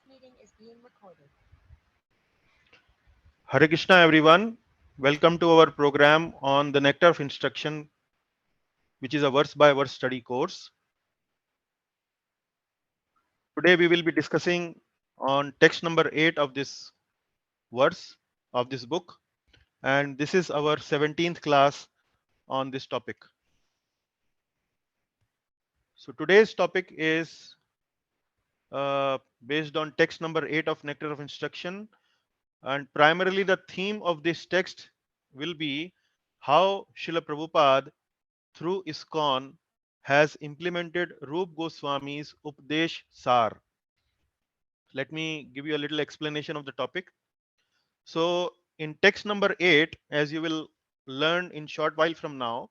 meeting is being recorded. Hare Krishna everyone. Welcome to our program on the Nectar of Instruction, which is a verse by verse study course. Today we will be discussing on text number 8 of this verse of this book, and this is our 17th class on this topic. So today's topic is based on text number 8 of Nectar of Instruction, and primarily the theme of this text will be how Srila Prabhupada through ISKCON has implemented Rupa Goswami's Upadesha-sara. Let me give you a little explanation of the topic. So in text number 8, as you will learn in short while from now,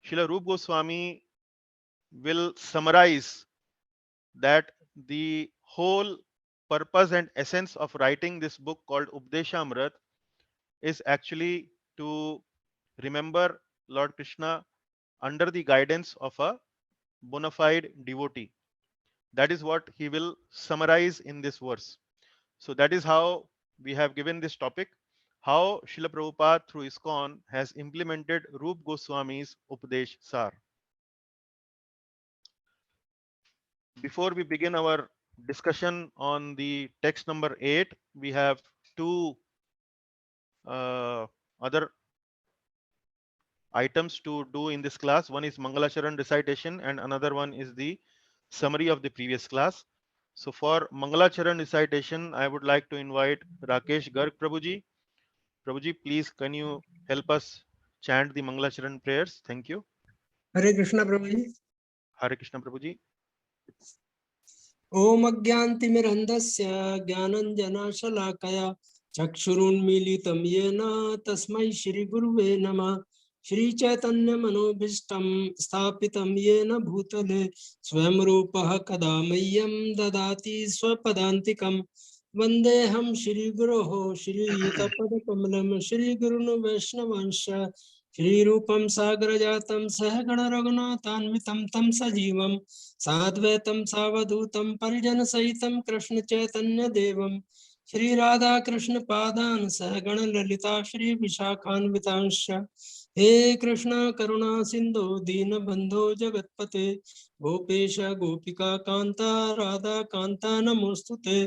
Srila Rupa Goswami will summarize that the whole purpose and essence of writing this book called Upadesha-amrit is actually to remember Lord Krishna under the guidance of a bona fide devotee. That is what he will summarize in this verse. So that is how we have given this topic, how Srila Prabhupada through ISKCON has implemented Rupa Goswami's Upadesha-sara. Before we begin our discussion on the text number 8, we have two other items to do in this class. One is Mangalacharan recitation and another one is the summary of the previous class. So for Mangalacharan recitation, I would like to invite Rakesh Garg Prabhuji. Prabhuji, please can you help us chant the Mangalacharan prayers? Thank you. Hare Krishna Prabhuji. Hare Krishna Prabhuji. Om Agyantimirandasya Gyananjana Chakshurunmilitam Yena Tasmai Shri Guruve Namah. Shri Chaitanya Manobhishtam Sthapitam Yena Bhutale Swam Rupaha Kadamayyam Dadati Swapadantikam Vandeham Shri Guroho Shri Yutapada Kamalam Shri Gurunu Vaishnavansha Shri Rupam Sagrajatam Sahagana Raghunathanvitam Tam Sajivam साद्वैतम सावधूतम परिजन सहितम कृष्ण चैतन्य देवम श्री राधा कृष्ण पादान सहगण ललिता श्री विशाखान्वितांश हे कृष्ण करुणा सिंधु दीन बंधो जगतपते गोपेश गोपिका कांता राधा कांता नमोस्तुते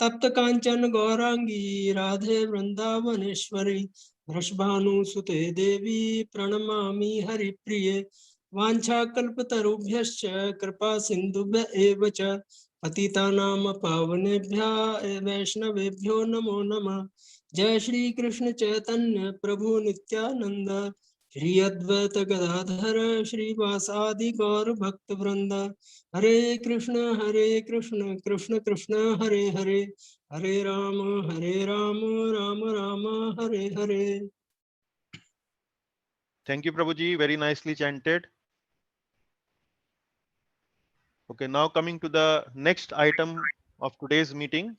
तप्त कांचन गौरांगी राधे वृंदावनेश्वरी वृषभानुसुते देवी प्रणमामि हरिप्रिये वाञ्छाकल्पतरुभ्यश्च कृपा सिन्धुभ्य एव च पतितानां पावनेभ्यः वैष्णवेभ्यो नमो नमः। जय श्री कृष्ण चैतन्य प्रभु नित्यानंद श्री अद्वैत गदाधर श्रीवासादि गौर भक्त वृंद हरे Krishna Krishna Krishna Hare Hare Hare Ram Ram Ram Hare Hare. Thank you, Prabhuji. Very nicely chanted. Okay, now coming to the next item of today's meeting,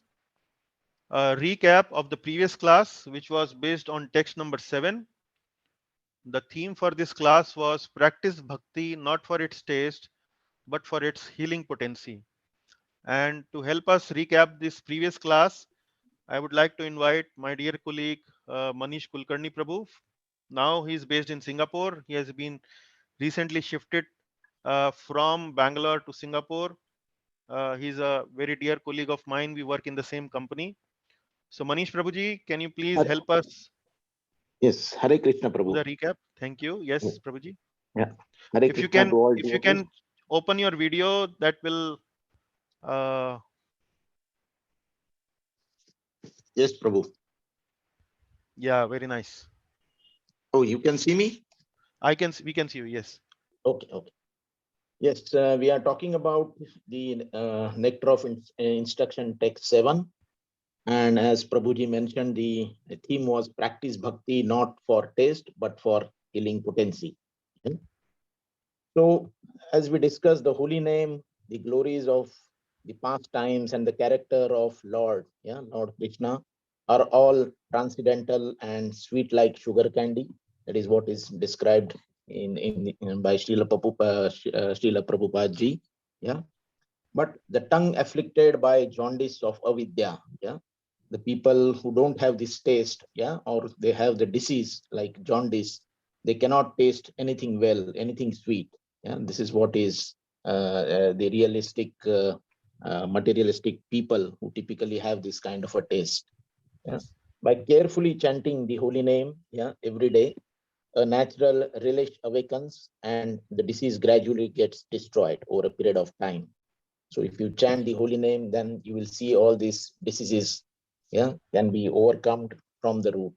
a recap of the previous class, which was based on text number 7. The theme for this class was practice bhakti not for its taste, but for its healing potency. And to help us recap this previous class, I would like to invite my dear colleague Manish Kulkarni Prabhu. Now he is based in Singapore. He has been recently shifted from Bangalore to Singapore. He's a very dear colleague of mine. We work in the same company. So Manish Prabhuji, can you please Hare, help us yes, Hare Krishna do Prabhu. the recap? Thank you. Yes, Prabhuji. Yeah. Hare If you Krishna can, to all if you devotees. can open your video, that will. Uh, Yes, Prabhu. yeah, very nice. Oh, you can see me? We can see you. Yes. Okay, okay. Yes, we are talking about the Nectar of Instruction Text 7. And as Prabhuji mentioned, the theme was practice bhakti not for taste, but for healing potency. Okay. So, as we discussed, the holy name, the glories of the past times, and the character of Lord, Lord Krishna, are all transcendental and sweet like sugar candy. That is what is described in by Srila Prabhupada ji. Yeah. But the tongue afflicted by jaundice of avidya, yeah, the people who don't have this taste, yeah, or they have the disease like jaundice, they cannot taste anything well, anything sweet. Yeah, this is what is the realistic, materialistic people who typically have this kind of a taste. Yeah, by carefully chanting the holy name, yeah, every day, a natural relish awakens, and the disease gradually gets destroyed over a period of time. So if you chant the holy name, then you will see all these diseases, yeah, can be overcome from the root.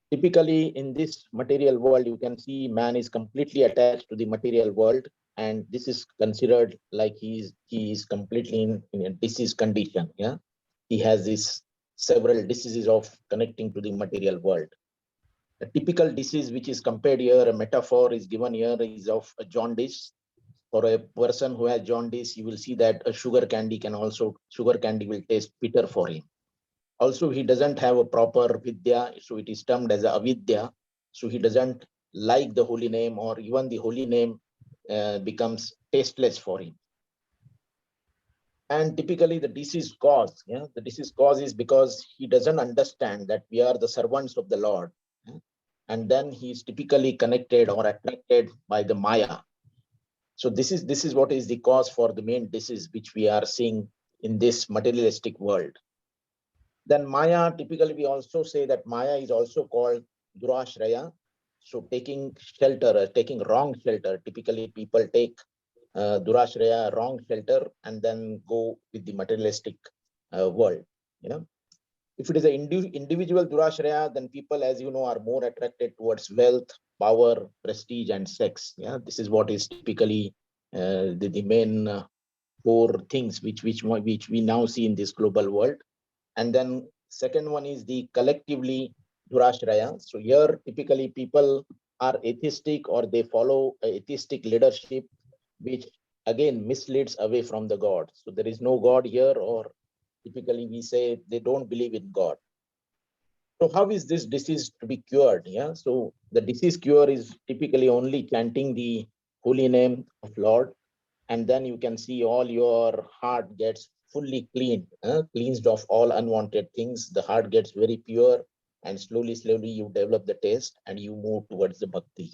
Typically, in this material world, you can see man is completely attached to the material world, and this is considered like he is completely in a disease condition. Yeah, he has this several diseases of connecting to the material world. A typical disease which is compared here, a metaphor is given here, is of a jaundice. For a person who has jaundice, you will see that a sugar candy will taste bitter for him. Also, he doesn't have a proper vidya, so it is termed as a avidya. So he doesn't like the holy name, or even the holy name becomes tasteless for him. And typically the disease cause, yeah, the disease cause is because he doesn't understand that we are the servants of the Lord. Yeah? And then he is typically connected or attracted by the Maya. So this is what is the cause for the main disease which we are seeing in this materialistic world. Then Maya, typically we also say that Maya is also called Durashraya. So taking shelter, taking wrong shelter. Typically people take Durashraya, wrong shelter, and then go with the materialistic world. You know, if it is an individual Durashraya, then people, as you know, are more attracted towards wealth, power, prestige, and sex. Yeah, this is what is typically the main four things which we now see in this global world. And then second one is the collectively Durashraya. So here typically people are atheistic, or they follow atheistic leadership, which again misleads away from the God. So there is no God here, or typically we say they don't believe in God. So how is this disease to be cured? Yeah, so the disease cure is typically only chanting the holy name of Lord, and then you can see all your heart gets fully cleaned, cleansed of all unwanted things. The heart gets very pure, and slowly you develop the taste and you move towards the bhakti.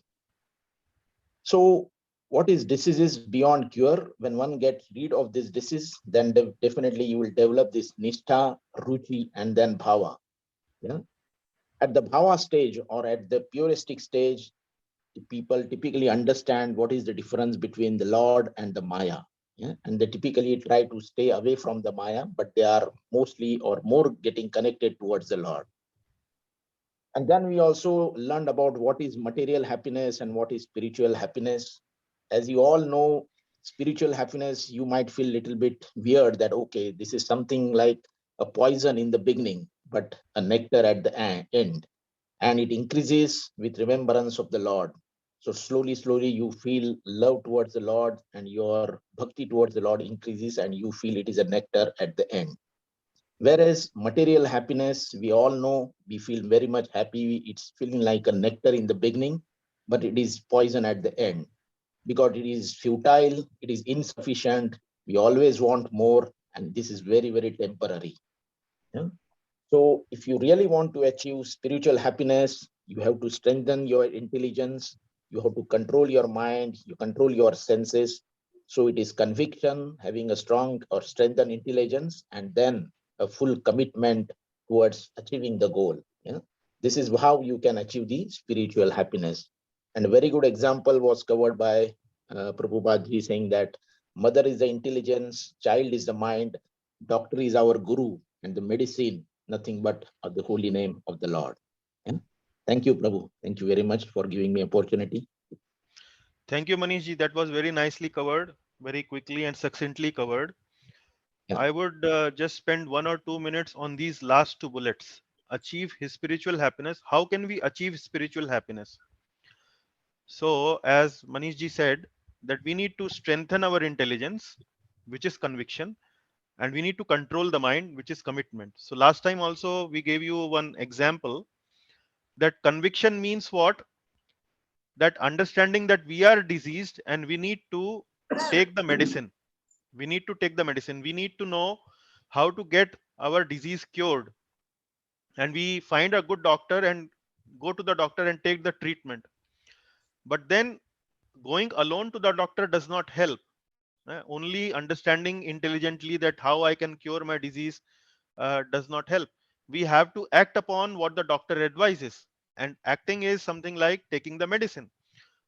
So what is diseases beyond cure? When one gets rid of this disease, then definitely you will develop this nishtha, ruchi, and then bhava. Yeah. At the bhava stage, or at the puristic stage, the people typically understand what is the difference between the Lord and the Maya. Yeah? And they typically try to stay away from the Maya, but they are mostly or more getting connected towards the Lord. And then we also learned about what is material happiness and what is spiritual happiness. As you all know, spiritual happiness, you might feel a little bit weird that, okay, this is something like a poison in the beginning, but a nectar at the end. And it increases with remembrance of the Lord. So slowly, you feel love towards the Lord, and your bhakti towards the Lord increases, and you feel it is a nectar at the end. Whereas material happiness, we all know, we feel very much happy. It's feeling like a nectar in the beginning, but it is poison at the end, because it is futile, it is insufficient. We always want more, and this is very temporary. Yeah? So if you really want to achieve spiritual happiness, you have to strengthen your intelligence, you have to control your mind, you control your senses. So it is conviction, having a strong or strengthened intelligence, and then a full commitment towards achieving the goal. Yeah? This is how you can achieve the spiritual happiness. And a very good example was covered by Prabhupada ji, saying that mother is the intelligence, child is the mind, doctor is our guru, and the medicine nothing but the holy name of the Lord. Yeah? Thank you, Prabhu. Thank you very much for giving me opportunity. Thank you, Manish ji. That was very nicely covered, very quickly and succinctly covered. Yeah. I would just spend 1 or 2 minutes on these last two bullets. Achieve his spiritual happiness. How can we achieve spiritual happiness? So, as Manish ji said, that we need to strengthen our intelligence, which is conviction, and we need to control the mind, which is commitment. So, last time also we gave you one example that conviction means what? That understanding that we are diseased and we need to take the medicine. We need to take the medicine. We need to know how to get our disease cured. And we find a good doctor and go to the doctor and take the treatment. But then going alone to the doctor does not help. Only understanding intelligently that how I can cure my disease does not help. We have to act upon what the doctor advises. And acting is something like taking the medicine.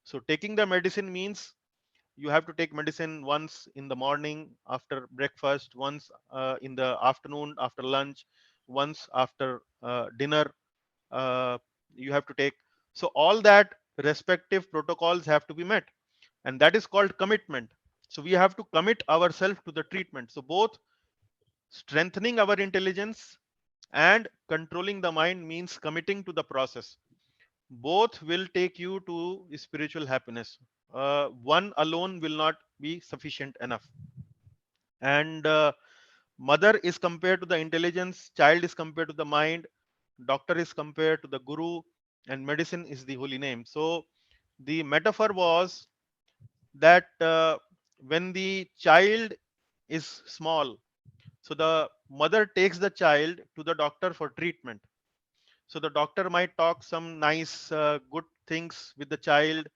So taking the medicine means you have to take medicine once in the morning after breakfast, once in the afternoon after lunch, once after dinner. uh, you have to take. So all that respective protocols have to be met, and that is called commitment. So we have to commit ourselves to the treatment. So both strengthening our intelligence and controlling the mind means committing to the process. Both will take you to spiritual happiness. One alone will not be sufficient enough. And mother is compared to the intelligence, child is compared to the mind, doctor is compared to the guru, and medicine is the holy name. So the metaphor was that when the child is small, so the mother takes the child to the doctor for treatment. So the doctor might talk some nice good things with the child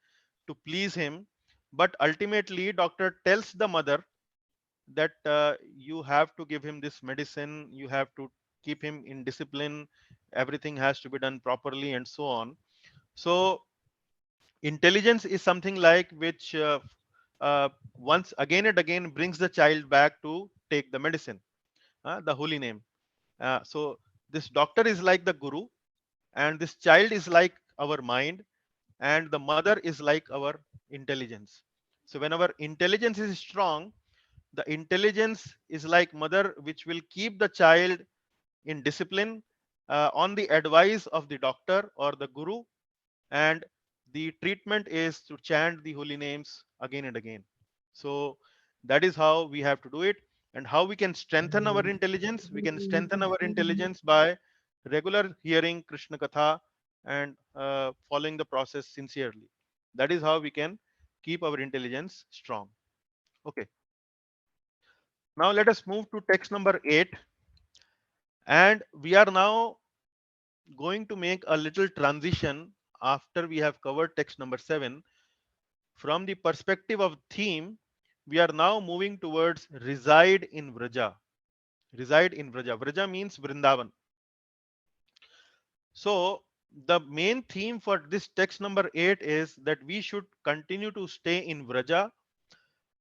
to please him, but ultimately doctor tells the mother that you have to give him this medicine, you have to keep him in discipline, everything has to be done properly, and so on. So intelligence is something like which once again and again brings the child back to take the medicine, the holy name. So this doctor is like the guru, and this child is like our mind, and the mother is like our intelligence. So when our intelligence is strong, the intelligence is like mother, which will keep the child in discipline on the advice of the doctor or the guru, and the treatment is to chant the holy names again and again. So that is how we have to do it. And how we can strengthen our intelligence? We can strengthen our intelligence by regular hearing Krishna Katha and following the process sincerely. That is how we can keep our intelligence strong. Okay. Now let us move to text number 8. And we are now going to make a little transition after we have covered text number 7. From the perspective of theme, we are now moving towards reside in Vraja. Reside in Vraja. Vraja means Vrindavan. So the main theme for this text number 8 is that we should continue to stay in Vraja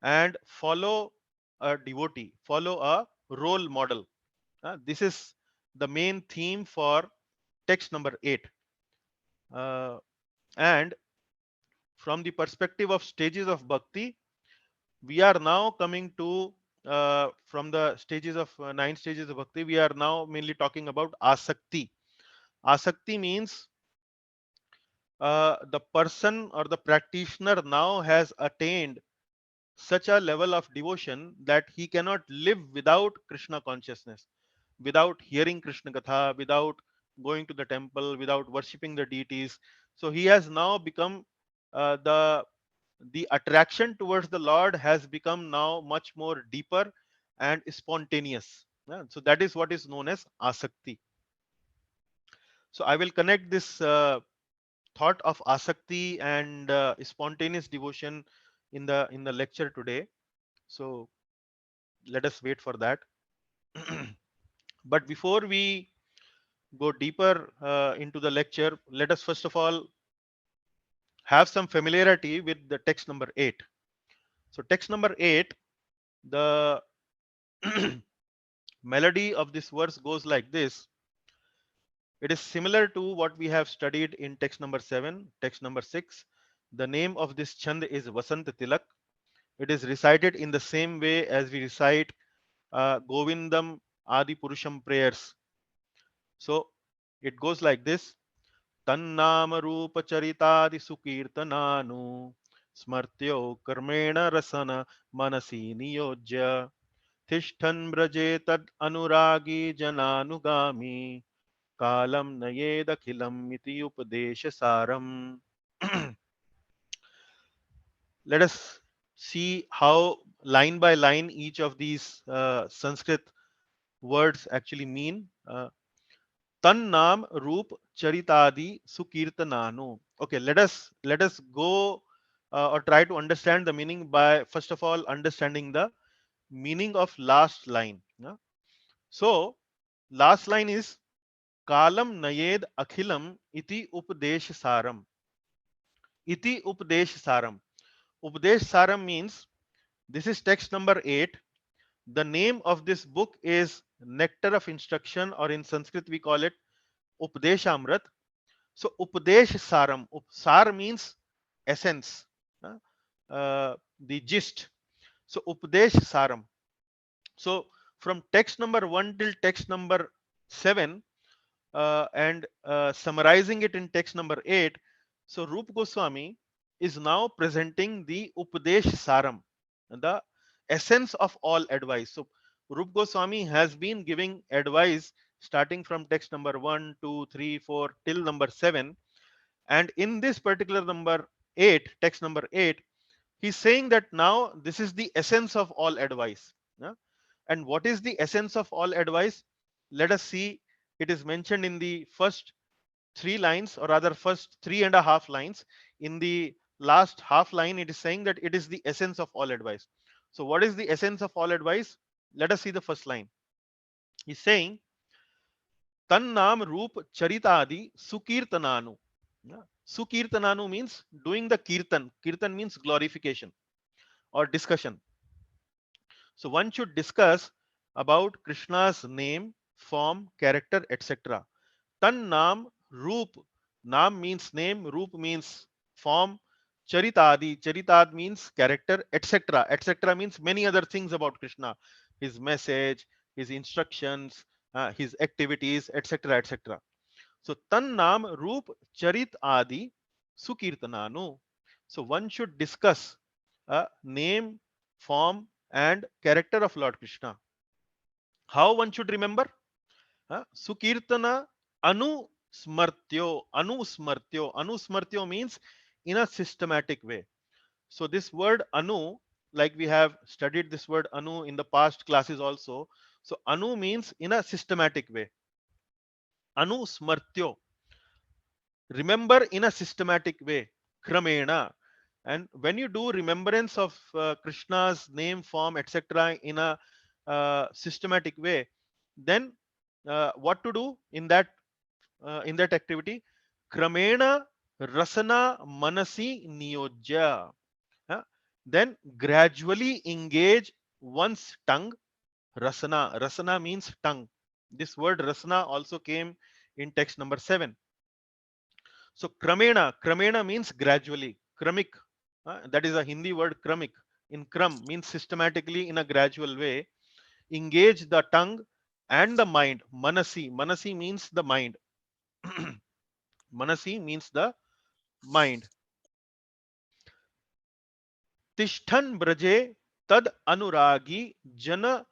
and follow a devotee, follow a role model. This is the main theme for text number 8. And from the perspective of stages of bhakti, we are now coming to from the stages of 9 stages of bhakti, we are now mainly talking about asakti. Asakti means the person or the practitioner now has attained such a level of devotion that he cannot live without Krishna consciousness, without hearing Krishna Katha, without going to the temple, without worshipping the deities. So he has now become the attraction towards the Lord has become now much more deeper and spontaneous. Yeah, so that is what is known as asakti. So I will connect this thought of asakti and spontaneous devotion in the lecture today. So let us wait for that. But before we go deeper into the lecture, let us first of all have some familiarity with the text number 8. So text number 8, the melody of this verse goes like this. It is similar to what we have studied in text number 7, text number 6. The name of this chand is Vasant Tilak. It is recited in the same way as we recite Govindam Adi Purusham prayers. So it goes like this. Tannama Rupa Charitadi Sukirtananu Smartyo Karmena Rasana Manasi Niyojya Tishtan Braje Tad Anuragi Jananugami Kalam Nayedakhilam Iti Upadesha-saram. Let us see how line by line each of these Sanskrit words actually mean. Tan Nam Roop Charitadi Sukirtananu. Okay, let us go or try to understand the meaning by first of all understanding the meaning of last line. So last line is Kalam Nayed Akhilam iti Upadesh Saram. Iti Upadesh Saram. Upadesh Saram means this is text number 8. The name of this book is Nectar of Instruction, or in Sanskrit we call it Upadesha-amrit. So Upadesh-saram. Sar means essence, the gist. So Upadesh-saram. So from text number 1 till text number 7, and summarizing it in text number 8, so Rupa Goswami is now presenting the Upadesh-saram, the essence of all advice. So Rupa Goswami has been giving advice starting from text number 1, 2, 3, 4 till number 7. And in this particular number 8, text number 8, he's saying that now this is the essence of all advice. And what is the essence of all advice? Let us see. It is mentioned in the first 3 lines, or rather first 3.5 lines. In the last half line, it is saying that it is the essence of all advice. So what is the essence of all advice? Let us see the first line. He's saying Tan Nam Roop Charitadi Sukirtananu. Sukirtananu means doing the kirtan. Kirtan means glorification or discussion. So one should discuss about Krishna's name, form, character, etc. Tan Nam Roop. Nam means name, Roop means form, Charitadi. Charitad means character, etc. Etc. means many other things about Krishna, his message, his instructions, his activities, etc. etc. So Tan Nam Roop Charit Adi Sukirtananu. So one should discuss name, form, and character of Lord Krishna. How one should remember? Sukirtana Anusmartyo. Anusmartyo. Anusmartyo means in a systematic way. So this word Anu, like we have studied this word Anu in the past classes also. So Anu means in a systematic way. Anusmartyo. Remember in a systematic way. Kramena. And when you do remembrance of Krishna's name, form, etc. in a systematic way, then what to do in that activity? Kramena rasana manasi niyojya. Then gradually engage one's tongue. Rasana. Rasana means tongue. This word rasana also came in text number 7. So kramena. Kramena means gradually. Kramik. That is a Hindi word kramik. In kram means systematically in a gradual way. Engage the tongue and the mind. Manasi. Manasi means the mind. Manasi means the mind. Tishthan braje tad anuragi jana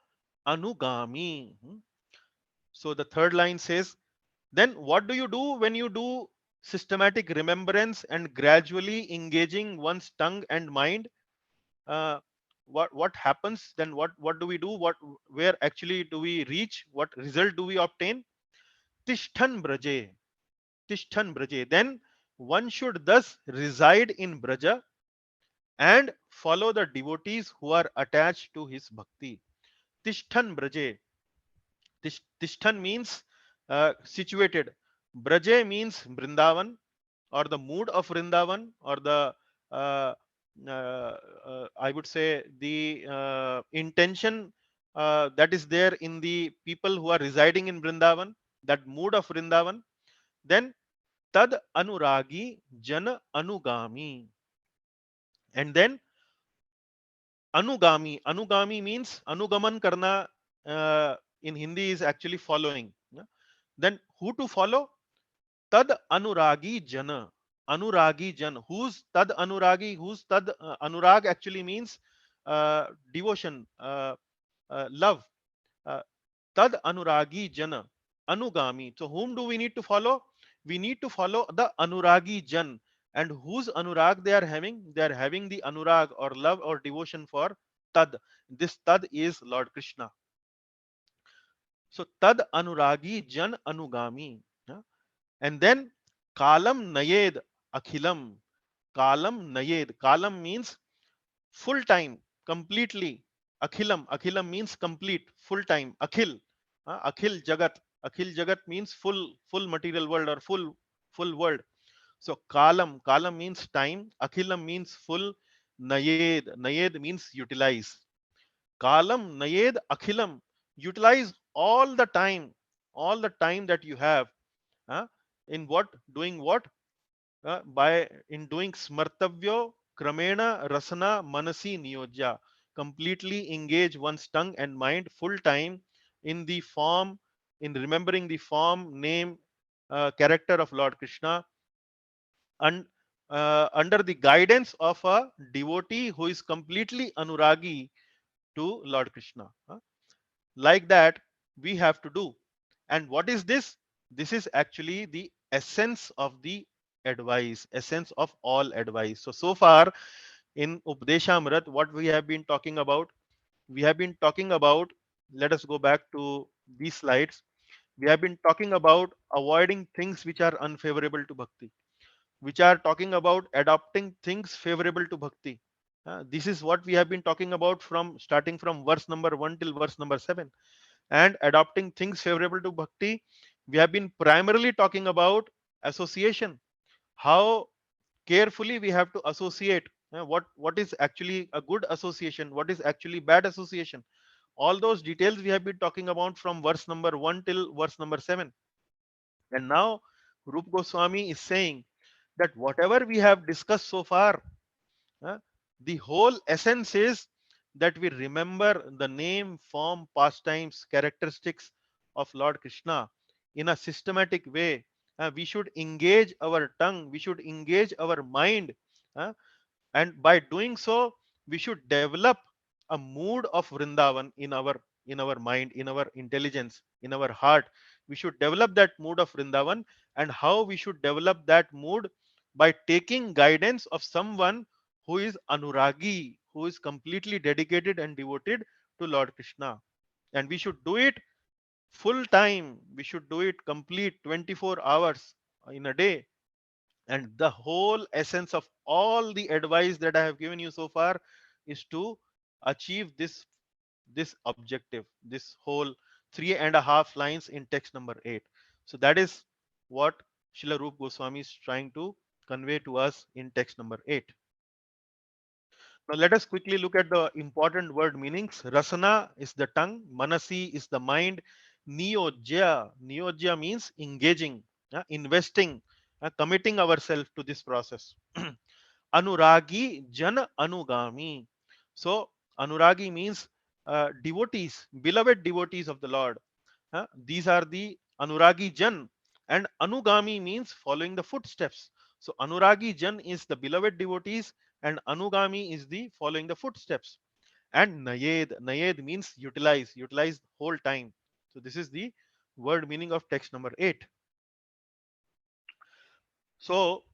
anugami. So the third line says, then what do you do when you do systematic remembrance and gradually engaging one's tongue and mind? What happens then? What do we do? Where actually do we reach? What result do we obtain? Tishthan braje. Tishthan braje. Then one should thus reside in braja and follow the devotees who are attached to his bhakti. Tishthan braje. Tishthan means situated. Braje means Vrindavan, or the mood of Vrindavan, or the uh, I would say the intention that is there in the people who are residing in Vrindavan, that mood of Vrindavan. Then tad anuragi jana anugami. And then anugami. Anugami means anugaman karna, in Hindi is actually following. Then who to follow? Tad anuragi jana. Anuragi jan. Who's tad anuragi? Who's tad anurag actually means devotion, love. Uh, Tad anuragi jana. Anugami. So whom do we need to follow? We need to follow the anuragi jan. And whose anurag they are having? They are having the anurag or love or devotion for Tad. This tad is Lord Krishna. So tad anuragi jan anugami. And then kalam nayed akhilam. Kalam nayed. Kalam means full time, completely. Akhilam means complete, full time. Akhil jagat. Akhil jagat means full material world or full world. So kalam means time. Akhilam means full. Nayed means utilize. Kalam nayed akhilam. Utilize all the time that you have. huh? In what? Doing what? By in doing smartavyo kramena rasana manasi niyojya. Completely engage one's tongue and mind full time in the form, in remembering the form, name, character of Lord Krishna, and under the guidance of a devotee who is completely anuragi to Lord Krishna. Like that, we have to do. And what is this? This is actually the essence of the advice, essence of all advice. So far in Upadesha-amrit, what we have been talking about? We have been talking about, let us go back to these slides. We have been talking about avoiding things which are unfavorable to bhakti, which are talking about adopting things favorable to bhakti. This is what we have been talking about from starting from verse number 1 till verse number 7. And adopting things favorable to bhakti, we have been primarily talking about association, how carefully we have to associate, what is actually a good association, what is actually bad association. All those details we have been talking about from verse number 1 till verse number 7. And now Rupa Goswami is saying that whatever we have discussed so far, uh, the whole essence is that we remember the name, form, pastimes, characteristics of Lord Krishna in a systematic way. We should engage our tongue, we should engage our mind, uh, and by doing so, we should develop a mood of Vrindavan in our mind, in our intelligence, in our heart. We should develop that mood of Vrindavan. And how we should develop that mood? By taking guidance of someone who is anuragi, who is completely dedicated and devoted to Lord Krishna. And we should do it full time. We should do it complete 24 hours in a day. And the whole essence of all the advice that I have given you so far is to achieve this objective, this whole 3.5 lines in text number 8. So that is what Srila Rupa Goswami is trying to convey to us in text number 8. Now let us quickly look at the important word meanings. Rasana is the tongue, Manasi is the mind, Niyojya means engaging, investing, committing ourselves to this process. Anuragi Jan Anugami. So Anuragi means devotees, beloved devotees of the Lord. These are the Anuragi Jan, and Anugami means following the footsteps. So Anuragi Jan is the beloved devotees, and Anugami is the following the footsteps. And Nayed means utilize whole time. So this is the word meaning of text number 8. So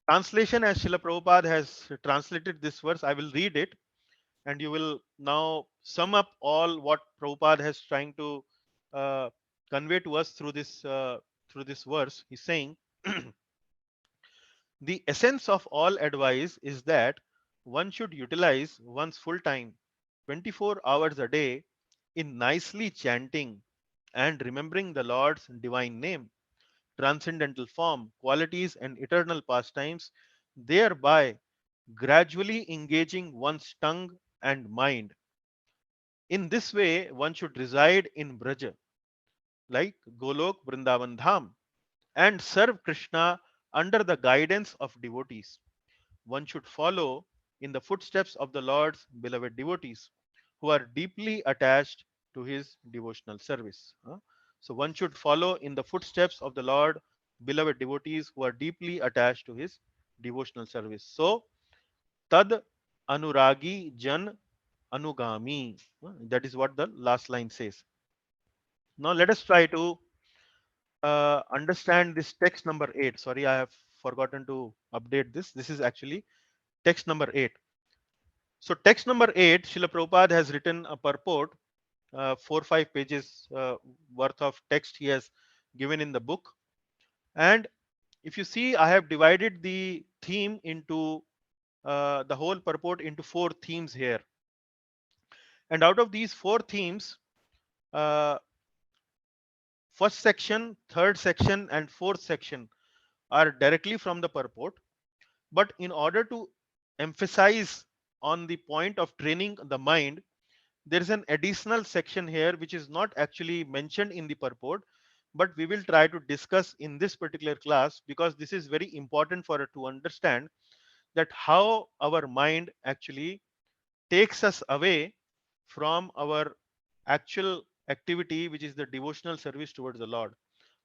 translation, as Srila Prabhupada has translated this verse, I will read it, and you will now sum up all what Prabhupada has trying to uh, convey to us through this verse. He's saying the essence of all advice is that one should utilize one's full time, 24 hours a day, in nicely chanting and remembering the Lord's divine name, transcendental form, qualities, and eternal pastimes, thereby gradually engaging one's tongue and mind. In this way, one should reside in Braja, like Golok, Vrindavan Dham, and serve Krishna under the guidance of devotees. One should follow in the footsteps of the Lord's beloved devotees who are deeply attached to his devotional service. So one should follow in the footsteps of the Lord beloved devotees who are deeply attached to his devotional service. So tad anuragi jan anugami. That is what the last line says. Now let us try to understand this text number 8. Sorry, I have forgotten to update this. This is actually text number 8. So text number 8, Srila Prabhupada has written a purport, 4-5 pages worth of text he has given in the book. And if you see, I have divided the theme into the whole purport into 4 themes here. And out of these 4 themes, uh, first section, third section, and fourth section are directly from the purport. But in order to emphasize on the point of training the mind, there is an additional section here which is not actually mentioned in the purport, but we will try to discuss in this particular class, because this is very important for us to understand that how our mind actually takes us away from our actual activity, which is the devotional service towards the Lord.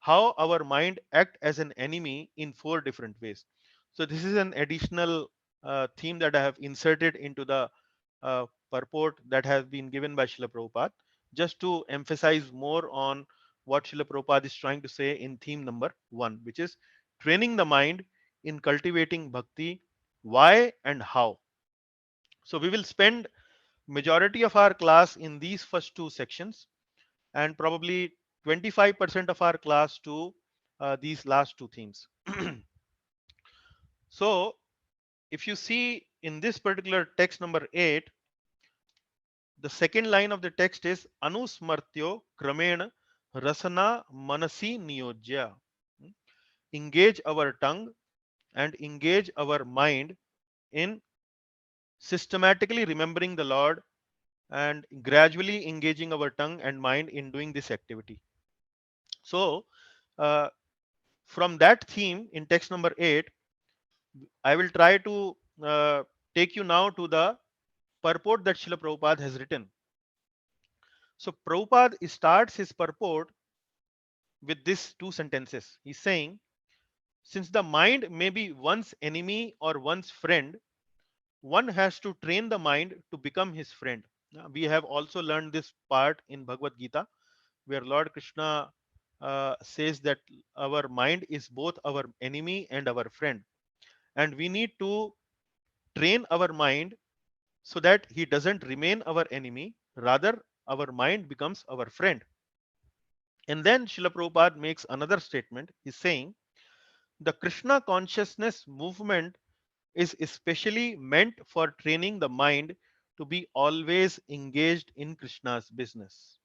How our mind act as an enemy in 4 different ways. So this is an additional theme that I have inserted into the purport that has been given by Srila Prabhupada, just to emphasize more on what Srila Prabhupada is trying to say in theme number 1, which is training the mind in cultivating bhakti, why and how. So we will spend majority of our class in these first 2 sections, and probably 25% of our class to these last 2 themes. So if you see in this particular text number 8, the second line of the text is Anusmartyo Kramena Rasana Manasi Niyojya. Engage our tongue and engage our mind in systematically remembering the Lord and gradually engaging our tongue and mind in doing this activity. So, uh, from that theme in text number 8, I will try to take you now to the purport that Srila Prabhupada has written. So, Prabhupada starts his purport with these 2 sentences. He's saying, since the mind may be one's enemy or one's friend, one has to train the mind to become his friend. We have also learned this part in Bhagavad Gita, where Lord Krishna says that our mind is both our enemy and our friend. And we need to train our mind so that he doesn't remain our enemy, rather, our mind becomes our friend. And then Srila Prabhupada makes another statement. He's saying, the Krishna consciousness movement is especially meant for training the mind to be always engaged in Krishna's business.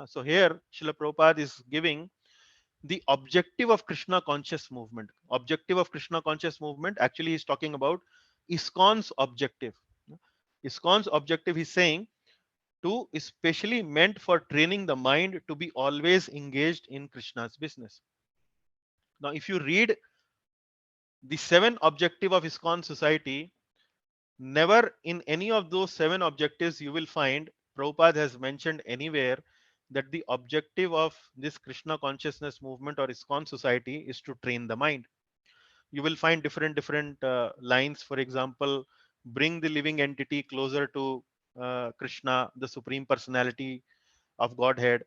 So here, Srila Prabhupada is giving the objective of Krishna conscious movement. Objective of Krishna conscious movement, actually he's talking about ISKCON's objective. ISKCON's objective, he's saying, to especially meant for training the mind to be always engaged in Krishna's business. Now, if you read the 7 objective of ISKCON society, never in any of those 7 objectives you will find Prabhupada has mentioned anywhere that the objective of this Krishna consciousness movement or ISKCON society is to train the mind. You will find different lines. For example, bring the living entity closer to Krishna, the Supreme Personality of Godhead.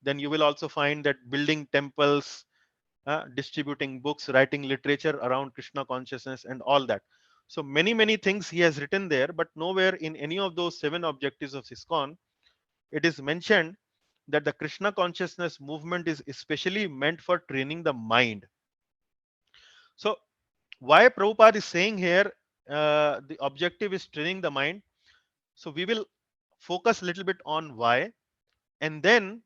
Then you will also find that building temples, distributing books, writing literature around Krishna consciousness, and all that. So many things he has written there, but nowhere in any of those 7 objectives of ISKCON it is mentioned that the Krishna consciousness movement is especially meant for training the mind. So why Prabhupada is saying here the objective is training the mind? So we will focus a little bit on why, and then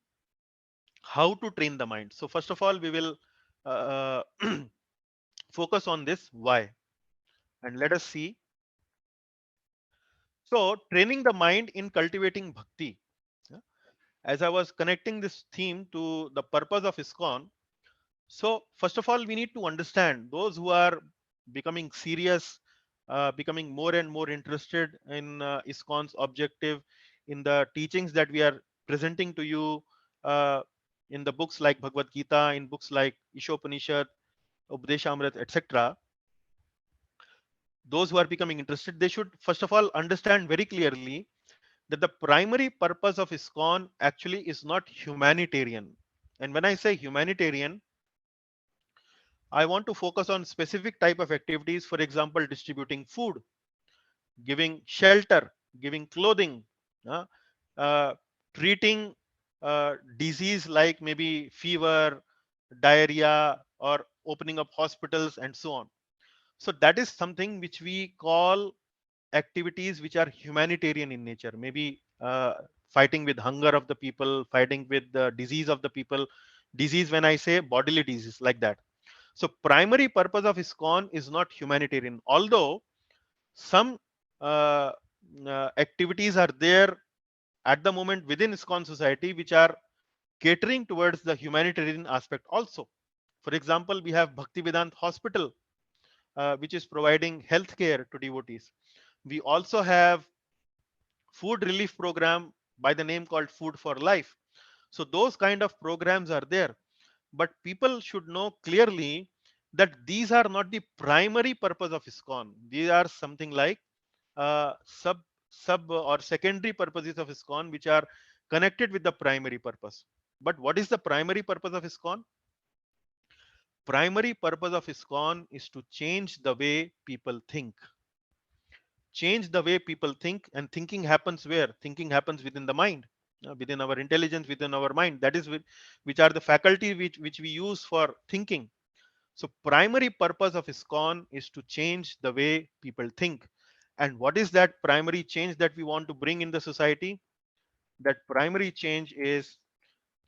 how to train the mind. So first of all, we will uh, focus on this why, and let us see. So training the mind in cultivating bhakti. Yeah. As I was connecting this theme to the purpose of ISKCON, so first of all, we need to understand those who are becoming serious, becoming more and more interested in ISKCON's objective, in the teachings that we are presenting to you uh, in the books like Bhagavad Gita, in books like Ishopanishad, Upadesha-sara, etc. Those who are becoming interested, they should first of all understand very clearly that the primary purpose of ISKCON actually is not humanitarian. And when I say humanitarian, I want to focus on specific type of activities, for example, distributing food, giving shelter, giving clothing, uh, uh, treating disease like maybe fever, diarrhea, or opening up hospitals and so on. So that is something which we call activities which are humanitarian in nature, maybe fighting with hunger of the people, fighting with the disease of the people. Disease, when I say bodily disease, like that. So primary purpose of ISKCON is not humanitarian, although some uh, activities are there at the moment within ISKCON society which are catering towards the humanitarian aspect also. For example, we have Bhaktivedanta Hospital, which is providing healthcare to devotees. We also have food relief program by the name called Food for Life. So those kind of programs are there, but people should know clearly that these are not the primary purpose of ISKCON. These are something like sub or secondary purposes of ISKCON which are connected with the primary purpose. But what is the primary purpose of ISKCON? Primary purpose of ISKCON is to change the way people think. Change the way people think, and thinking happens where? Thinking happens within the mind, within our intelligence, within our mind. That is which are the faculty which we use for thinking. So primary purpose of ISKCON is to change the way people think. And what is that primary change that we want to bring in the society? That primary change is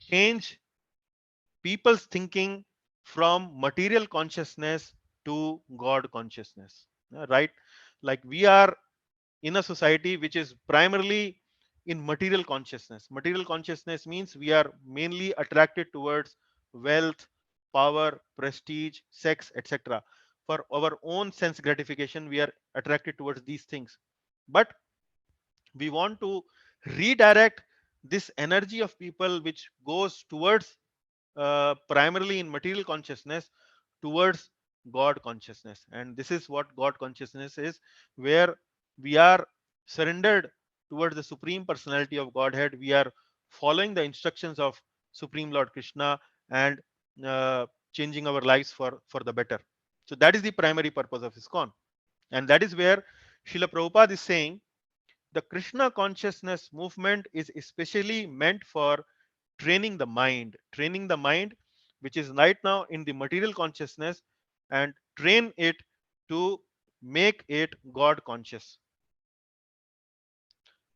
change people's thinking from material consciousness to God consciousness. Right? Like we are in a society which is primarily in material consciousness. Material consciousness means we are mainly attracted towards wealth, power, prestige, sex, etc. For our own sense gratification, we are attracted towards these things. But we want to redirect this energy of people which goes towards primarily in material consciousness towards God consciousness. And this is what God consciousness is, where we are surrendered towards the Supreme Personality of Godhead. We are following the instructions of Supreme Lord Krishna and uh, changing our lives for the better. So that is the primary purpose of ISKCON. And that is where Srila Prabhupada is saying the Krishna consciousness movement is especially meant for training the mind, which is right now in the material consciousness, and train it to make it God conscious.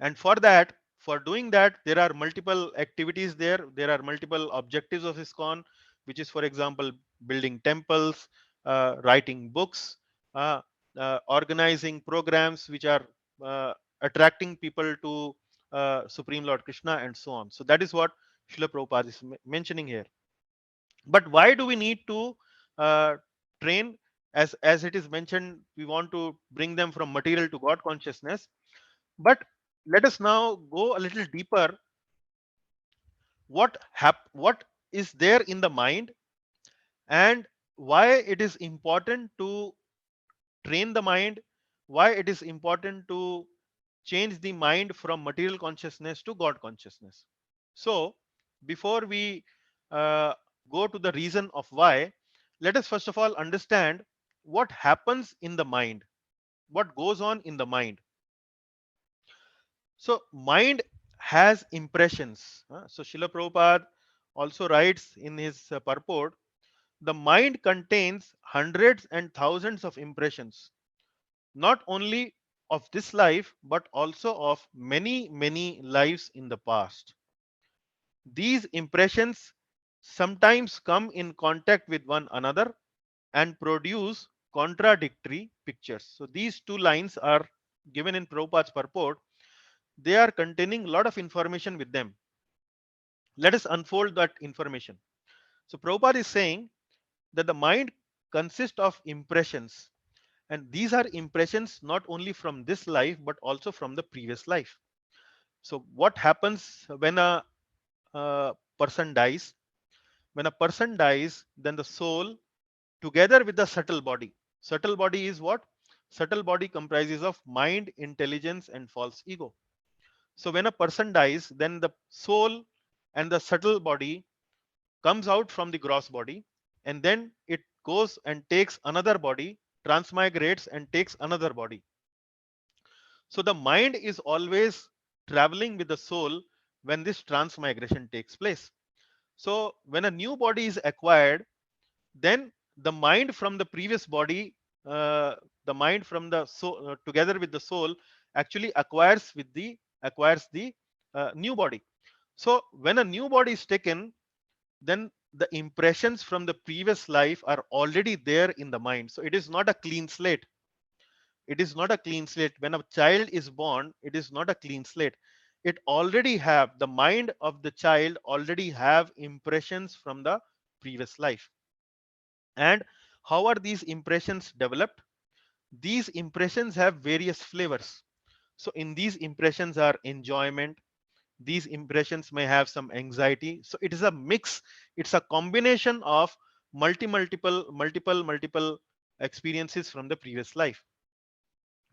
And for doing that, there are multiple activities there. There are multiple objectives of ISKCON, which is, for example, building temples, writing books, uh, organizing programs which are uh, attracting people to Supreme Lord Krishna, and so on. So that is what Srila Prabhupada is mentioning here. But why do we need to uh, train? As it is mentioned, we want to bring them from material to God consciousness. But let us now go a little deeper. What is there in the mind, and why it is important to train the mind, why it is important to change the mind from material consciousness to God consciousness. So before we uh, go to the reason of why, let us first of all understand what happens in the mind, what goes on in the mind. So mind has impressions. So Srila Prabhupada also writes in his purport, the mind contains hundreds and thousands of impressions, not only of this life, but also of many, many lives in the past. These impressions sometimes come in contact with one another and produce contradictory pictures. So these two lines are given in Prabhupada's purport. They are containing a lot of information with them. Let us unfold that information. So Prabhupada is saying that the mind consists of impressions, and these are impressions not only from this life but also from the previous life. So what happens when a person dies? When a person dies, then the soul, together with the subtle body is what? Subtle body comprises of mind, intelligence, and false ego. So when a person dies, then the soul and the subtle body comes out from the gross body, and then it goes and takes another body, transmigrates and takes another body. So the mind is always traveling with the soul when this transmigration takes place. So when a new body is acquired, then the mind from the previous body, the mind from the soul, together with the soul, actually acquires the new body. So when a new body is taken, then the impressions from the previous life are already there in the mind. So it is not a clean slate. It is not a clean slate. When a child is born, it is not a clean slate. It already have, the mind of the child already have impressions from the previous life. And how are these impressions developed? These impressions have various flavors. So in these impressions are enjoyment, these impressions may have some anxiety. So it is a mix, it's a combination of multiple experiences from the previous life.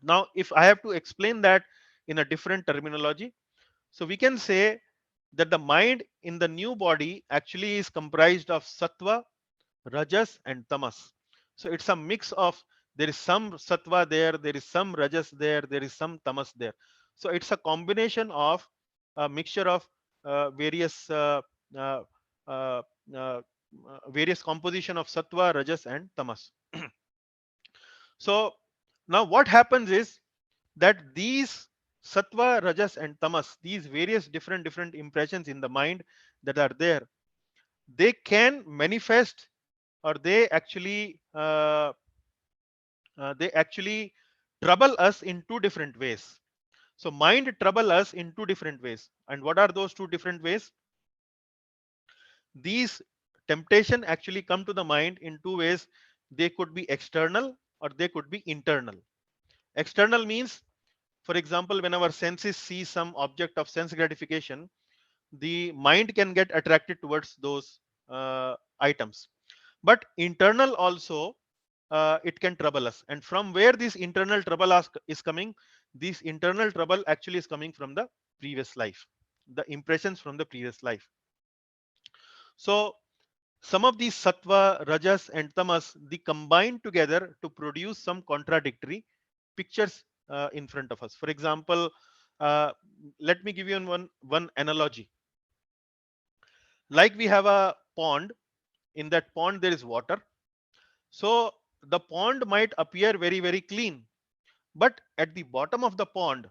Now if I have to explain that in a different terminology, so we can say that the mind in the new body actually is comprised of sattva, rajas and tamas. So it's a mix of, there is some sattva there, there is some rajas there, there is some tamas there. So it's a combination of a mixture of various uh, uh, uh, various composition of sattva, rajas and tamas. So now what happens is that these sattva, rajas and tamas, these various different impressions in the mind that are there, they can manifest, or they actually trouble us in two different ways. So mind trouble us in two different ways. And what are those two different ways? These temptation actually come to the mind in two ways. They could be external or they could be internal. External means, for example, when our senses see some object of sense gratification, the mind can get attracted towards those items. But internal also, it can trouble us. And from where this internal trouble is coming, this internal trouble actually is coming from the previous life, the impressions from the previous life. So some of these sattva, rajas and tamas, they combine together to produce some contradictory pictures in front of us. For example, uh, let me give you one analogy. Like we have a pond. In that pond there is water. So the pond might appear very clean, but at the bottom of the pond,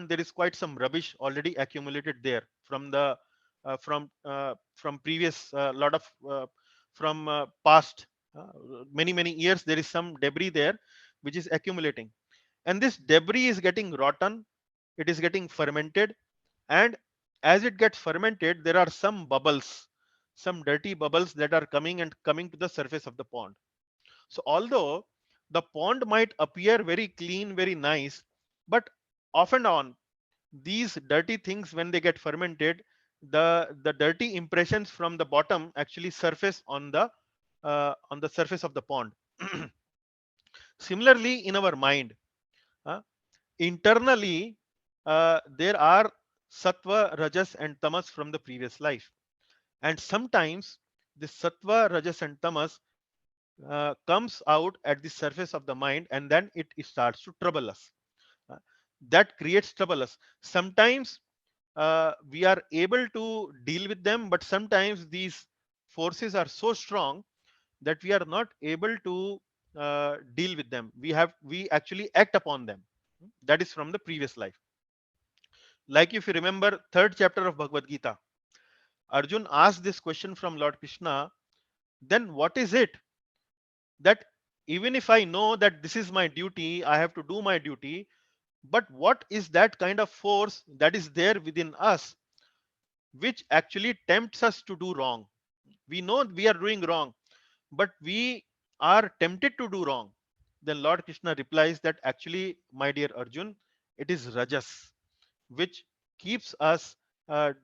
there is quite some rubbish already accumulated there from the from previous lot of from past many years. There is some debris there which is accumulating, and this debris is getting rotten, it is getting fermented, and as it gets fermented, there are some bubbles, some dirty bubbles that are coming to the surface of the pond. So although the pond might appear very clean, very nice, but off and on, these dirty things, when they get fermented, the dirty impressions from the bottom actually surface on the surface of the pond. Similarly, in our mind, uh, internally, there are sattva, rajas, and tamas from the previous life, and sometimes the sattva, rajas, and tamas comes out at the surface of the mind, and then it starts to trouble us. Uh, that creates trouble us. Sometimes we are able to deal with them, but sometimes these forces are so strong that we are not able to deal with them. We actually act upon them. That is from the previous life. Like if you remember third chapter of Bhagavad Gita, Arjun asked this question from Lord Krishna, then what is it that, even if I know that this is my duty, I have to do my duty, but what is that kind of force that is there within us which actually tempts us to do wrong? We know we are doing wrong, but we are tempted to do wrong. Then Lord Krishna replies that actually, my dear Arjun, it is rajas which keeps us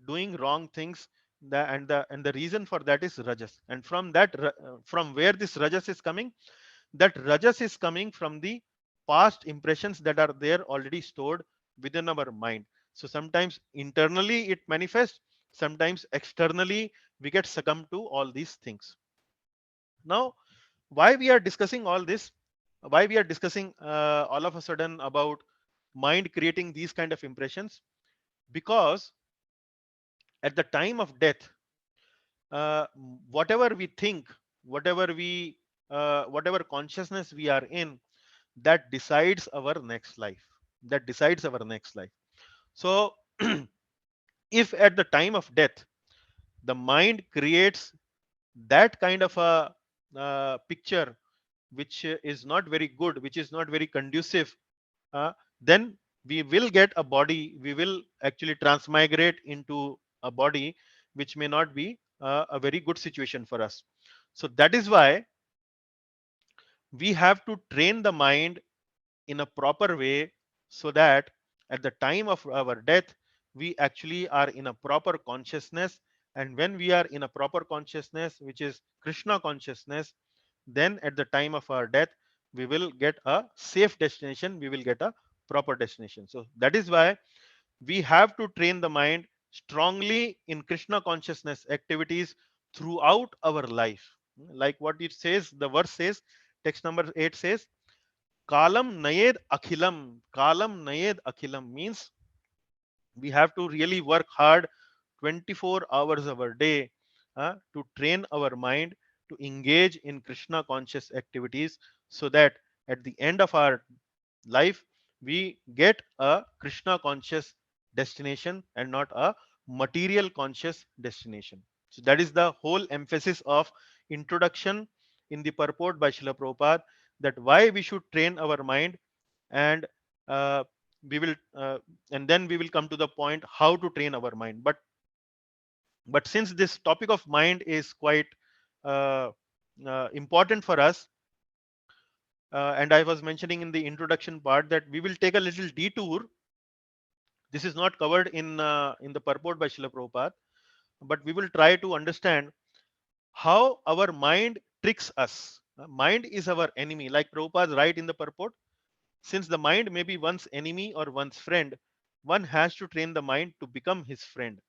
doing wrong things. And the reason for that is rajas. And from that, from where this rajas is coming, that rajas is coming from the past impressions that are there already stored within our mind. So sometimes internally it manifests, sometimes externally we get succumbed to all these things. Now, why we are discussing all this? Why we are discussing all of a sudden about mind creating these kind of impressions? Because at the time of death, uh, whatever we think, whatever we whatever consciousness we are in, that decides our next life. That decides our next life. So if at the time of death the mind creates that kind of a picture which is not very good, which is not very conducive, uh, then we will get a body, we will actually transmigrate into a body which may not be a very good situation for us. So that is why we have to train the mind in a proper way, so that at the time of our death we actually are in a proper consciousness. And when we are in a proper consciousness, which is Krishna consciousness, then at the time of our death we will get a safe destination, we will get a proper destination. So that is why we have to train the mind strongly in Krishna consciousness activities throughout our life. Like what it says, the verse says, text number 8 says, kalam nayed akhilam. Kalam nayed akhilam means we have to really work hard 24 hours of our day to train our mind to engage in Krishna conscious activities, so that at the end of our life we get a Krishna conscious destination and not a material conscious destination. So that is the whole emphasis of introduction in the purport by Srila Prabhupada, that why we should train our mind. And uh, we will and then we will come to the point how to train our mind. But since this topic of mind is quite uh, important for us, and I was mentioning in the introduction part that we will take a little detour. This is not covered in the purport by Srila Prabhupada, but we will try to understand how our mind tricks us. Mind is our enemy, like Prabhupada write in the purport. Since the mind may be one's enemy or one's friend, one has to train the mind to become his friend.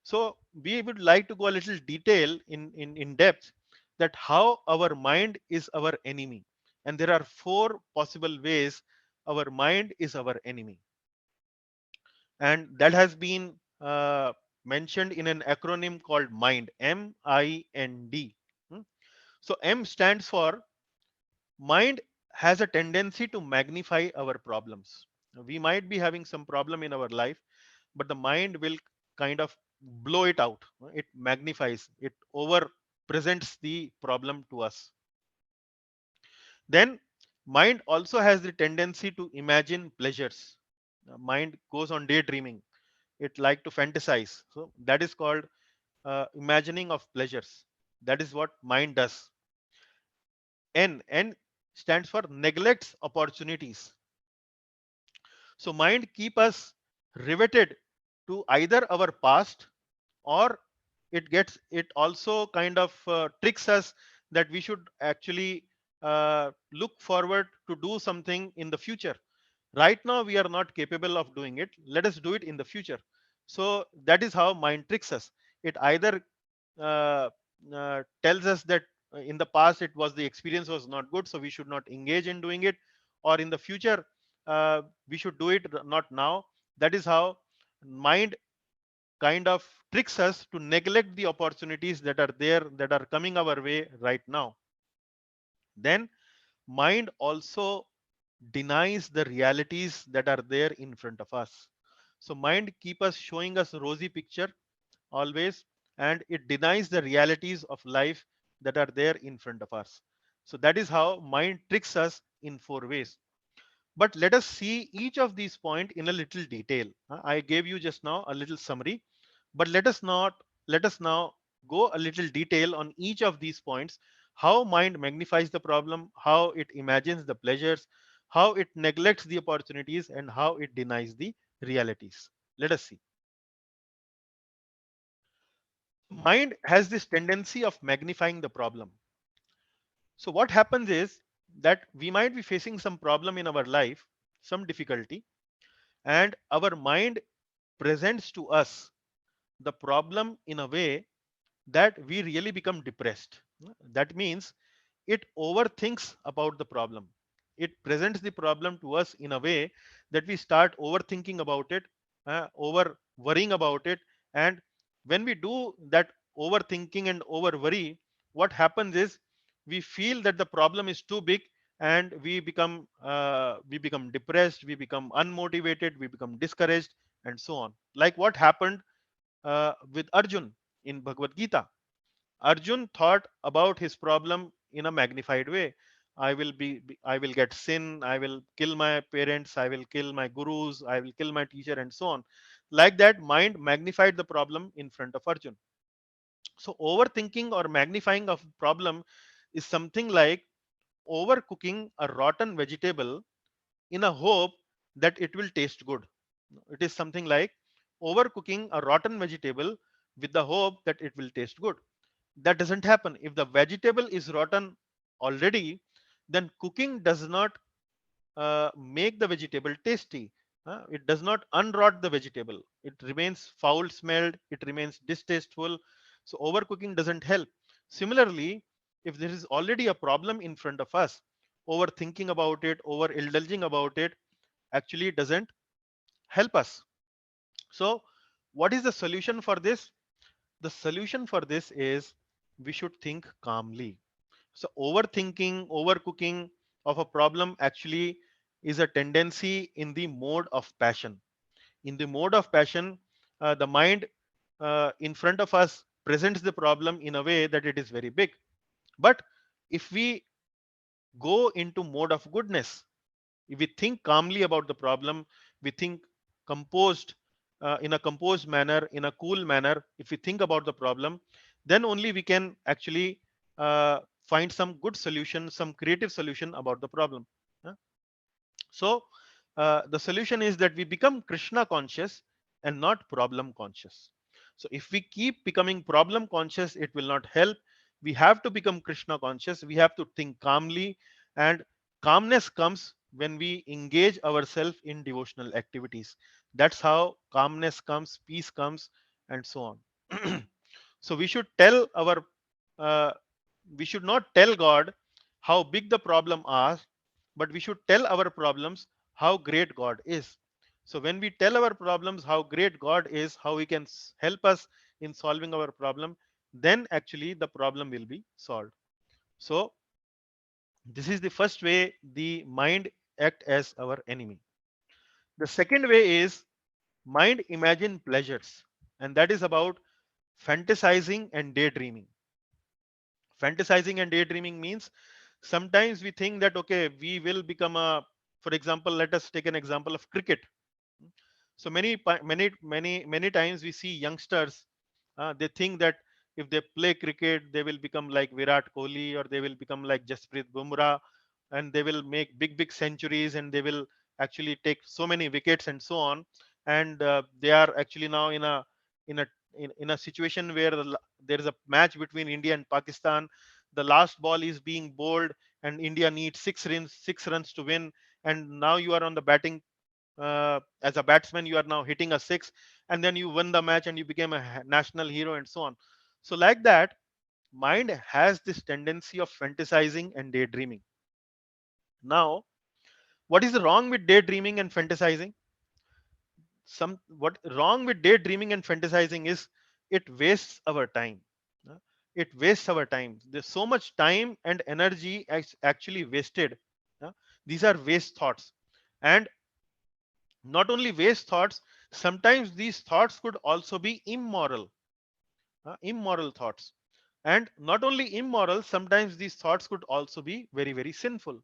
So we would like to go a little detail in depth, that how our mind is our enemy. And there are four possible ways our mind is our enemy. And that has been mentioned in an acronym called MIND, MIND. Hmm? So M stands for mind has a tendency to magnify our problems. We might be having some problem in our life, but the mind will kind of blow it out. It magnifies, it over presents the problem to us. Then mind also has the tendency to imagine pleasures. Mind goes on daydreaming, it like to fantasize. So that is called imagining of pleasures. That is what mind does. N stands for neglects opportunities. So mind keep us riveted to either our past, or it also kind of tricks us that we should actually look forward to do something in the future. Right now we are not capable of doing it, let us do it in the future. So that is how mind tricks us. It either tells us that in the past it was the experience was not good, so we should not engage in doing it, or in the future we should do it not now. That is how mind kind of tricks us to neglect the opportunities that are there, that are coming our way right now. Then mind also denies the realities that are there in front of us. So mind keep us showing us rosy picture always, and it denies the realities of life that are there in front of us. So that is how mind tricks us in four ways. But let us see each of these points in a little detail. I gave you just now a little summary, but let us now go a little detail on each of these points. How mind magnifies the problem, how it imagines the pleasures, how it neglects the opportunities, and how it denies the realities. Let us see. Mind has this tendency of magnifying the problem. So what happens is that we might be facing some problem in our life, some difficulty, and our mind presents to us the problem in a way that we really become depressed. That means it overthinks about the problem. it presents the problem to us in a way that we start overthinking about it, over worrying about it. And when we do that overthinking and over worry, what happens is we feel that the problem is too big, and we become depressed, we become unmotivated, we become discouraged, and so on. Like what happened with Arjun in Bhagavad Gita. Arjun thought about his problem in a magnified way. I will get sin, I will kill my parents, I will kill my gurus, I will kill my teacher, and so on. Like that, mind magnified the problem in front of Arjun. So, overthinking or magnifying of problem is something like overcooking a rotten vegetable in a hope that it will taste good. It is something like overcooking a rotten vegetable with the hope that it will taste good. That doesn't happen. If the vegetable is rotten already, then cooking does not make the vegetable tasty. It does not unrot the vegetable. It remains foul smelled, it remains distasteful. So overcooking doesn't help. Similarly, if there is already a problem in front of us, overthinking about it, overindulging about it actually doesn't help us. So what is the solution for this? The solution for this is we should think calmly. So overthinking, overcooking of a problem actually is a tendency in the mode of passion. In the mode of passion, the mind in front of us presents the problem in a way that it is very big. But if we go into mode of goodness, if we think calmly about the problem, we think composed, in a composed manner, in a cool manner, if we think about the problem, then only we can actually find some good solution, some creative solution about the problem. Uh, So the solution is that we become Krishna conscious and not problem conscious. So if we keep becoming problem conscious, it will not help. We have to become Krishna conscious. We have to think calmly, and calmness comes when we engage ourselves in devotional activities. That's how calmness comes, peace comes, and so on. So uh, we should not tell God how big the problem are, but we should tell our problems how great God is. So when we tell our problems how great God is, how he can help us in solving our problem, then actually the problem will be solved. So this is the first way the mind act as our enemy. The second way is mind imagine pleasures, and that is about fantasizing and daydreaming. Fantasizing and daydreaming means sometimes we think that okay, we will become a, for example, let us take an example of cricket. So many times we see youngsters, they think that if they play cricket they will become like Virat Kohli, or they will become like Jasprit Bumrah, and they will make big centuries, and they will actually take so many wickets and so on. And they are actually now in a in a situation where there is a match between India and Pakistan. The last ball is being bowled, and India needs six runs to win. And now you are on the batting, as a batsman you are now hitting a six, and then you win the match and you became a national hero, and so on. So like that, mind has this tendency of fantasizing and daydreaming. Now what is wrong with daydreaming and fantasizing? Some What wrong with daydreaming and fantasizing is it wastes our time. Uh, it wastes our time. There's so much time and energy actually wasted. Uh, these are waste thoughts. And not only waste thoughts, sometimes these thoughts could also be immoral. Immoral thoughts. And not only immoral, sometimes these thoughts could also be very sinful.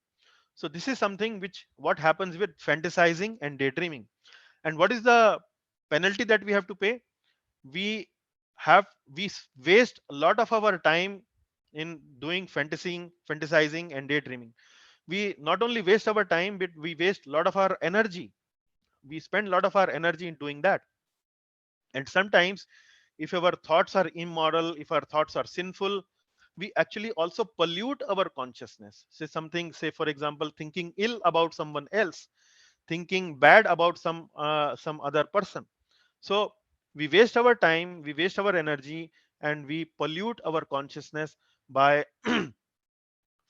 So this is something which what happens with fantasizing and daydreaming. And what is the penalty that we have to pay? We waste a lot of our time in doing fantasizing and daydreaming. We not only waste our time, but we waste a lot of our energy. We spend a lot of our energy in doing that. And sometimes if our thoughts are immoral, if our thoughts are sinful, we actually also pollute our consciousness. Say for example, thinking ill about someone else, thinking bad about some other person. So we waste our time, we waste our energy, and we pollute our consciousness by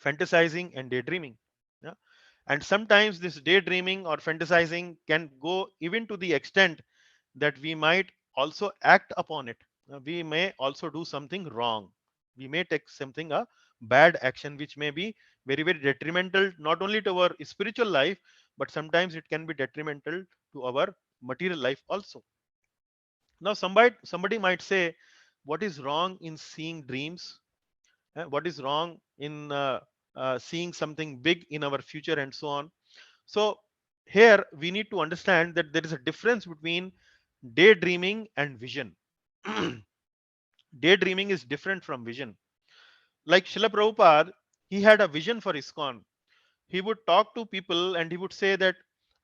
fantasizing and daydreaming. Yeah? And sometimes this daydreaming or fantasizing can go even to the extent that we might also act upon it. We may also do something wrong. We may take something a bad action, which may be very, very detrimental not only to our spiritual life, but sometimes it can be detrimental to our material life also. Now, somebody might say, what is wrong in seeing dreams? What is wrong in seeing something big in our future and so on? So here we need to understand that there is a difference between daydreaming and vision. Daydreaming is different from vision. Like Srila Prabhupada, he had a vision for ISKCON. He would talk to people and he would say that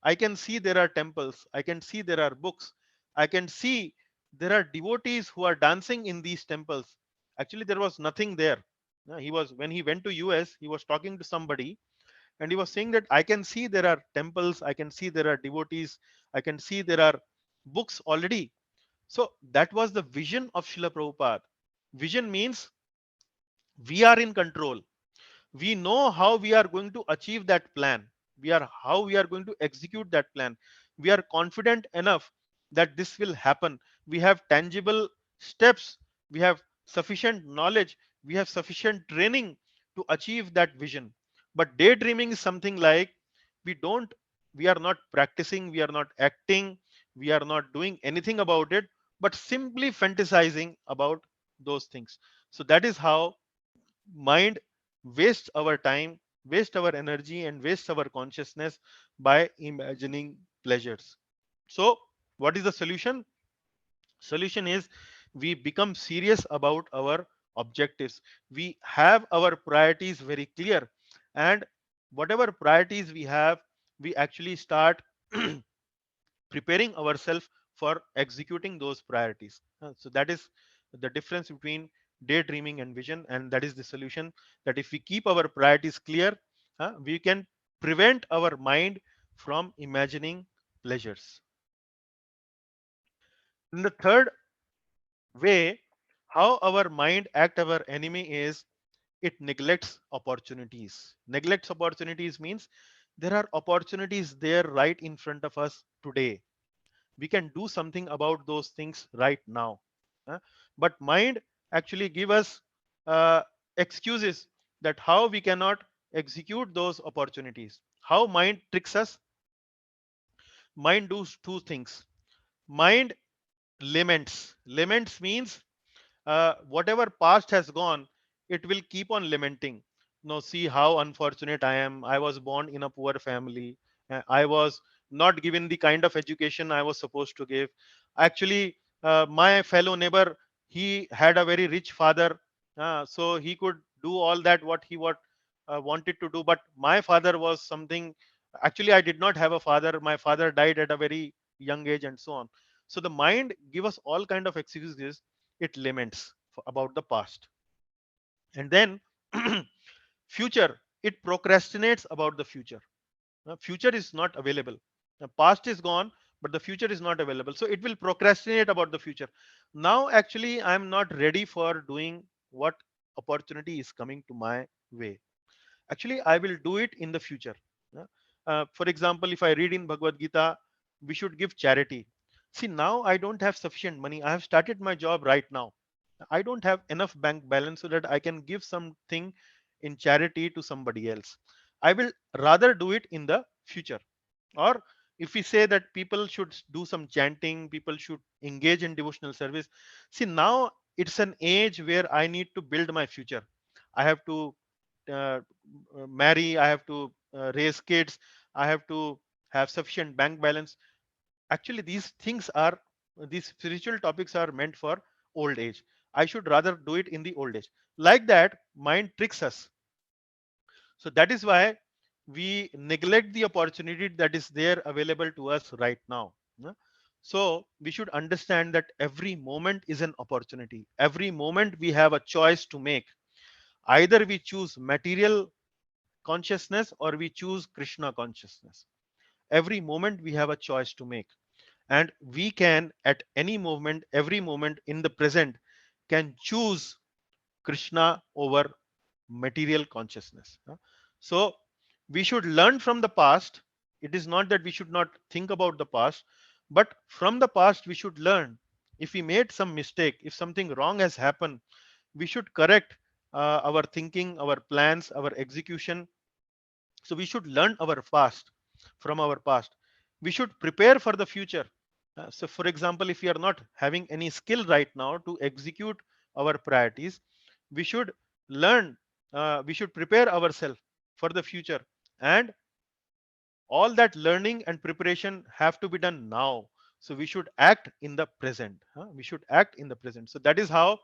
I can see there are temples, I can see there are books, I can see there are devotees who are dancing in these temples. Actually, there was nothing there. He was, when he went to US, he was talking to somebody and he was saying that I can see there are temples, I can see there are devotees, I can see there are books already. So that was the vision of Srila Prabhupada. Vision means we are in control. We know how we are going to achieve that plan. We are how we are going to execute that plan. We are confident enough that this will happen. We have tangible steps. We have sufficient knowledge. We have sufficient training to achieve that vision. But daydreaming is something like we don't, we are not practicing, we are not acting, we are not doing anything about it, but simply fantasizing about those things. So that is how mind wastes our time, waste our energy, and waste our consciousness by imagining pleasures. So what is the solution? Solution is we become serious about our objectives. We have our priorities very clear, and whatever priorities we have, we actually start preparing ourselves for executing those priorities. So that is the difference between daydreaming and vision, and that is the solution. That if we keep our priorities clear, we can prevent our mind from imagining pleasures. And the third way how our mind act our enemy is it neglects opportunities. Neglects opportunities means there are opportunities there right in front of us today. We can do something about those things right now. Uh, but mind actually give us uh, excuses that how we cannot execute those opportunities. How mind tricks us? Mind does two things. Mind laments. Laments means whatever past has gone, it will keep on lamenting. No, see how unfortunate I am. I was born in a poor family. I was not given the kind of education I was supposed to give. Actually, my fellow neighbor, he had a very rich father, so he could do all that what he wanted to do. But my father was something. Actually, I did not have a father. My father died at a very young age, and so on. So the mind give us all kind of excuses. It laments about the past, and then future, it procrastinates about the future. Future is not available. Past is gone, but the future is not available, so it will procrastinate about the future. Now actually I am not ready for doing what opportunity is coming to my way. Actually I will do it in the future. For example, if I read in Bhagavad Gita, we should give charity. See, now I don't have sufficient money. I have started my job right now. I don't have enough bank balance so that I can give something in charity to somebody else. I will rather do it in the future. Or if we say that people should do some chanting, people should engage in devotional service. See, now it's an age where I need to build my future. I have to uh, marry, I have to raise kids, I have to have sufficient bank balance. Actually these things are, these spiritual topics are meant for old age. I should rather do it in the old age. Like that mind tricks us. So that is why we neglect the opportunity that is there available to us right now. So we should understand that every moment is an opportunity. Every moment we have a choice to make. Either we choose material consciousness or we choose Krishna consciousness. Every moment we have a choice to make, and we can at any moment, every moment in the present, can choose Krishna over material consciousness. So We should learn from the past. It is not that we should not think about the past, but from the past we should learn. If we made some mistake, if something wrong has happened, we should correct our thinking, our plans, our execution. So we should learn our past from our past. We should prepare for the future. So for example, if we are not having any skill right now to execute our priorities, we should learn, we should prepare ourselves for the future. And all that learning and preparation have to be done now. So we should act in the present. We should act in the present. So that is how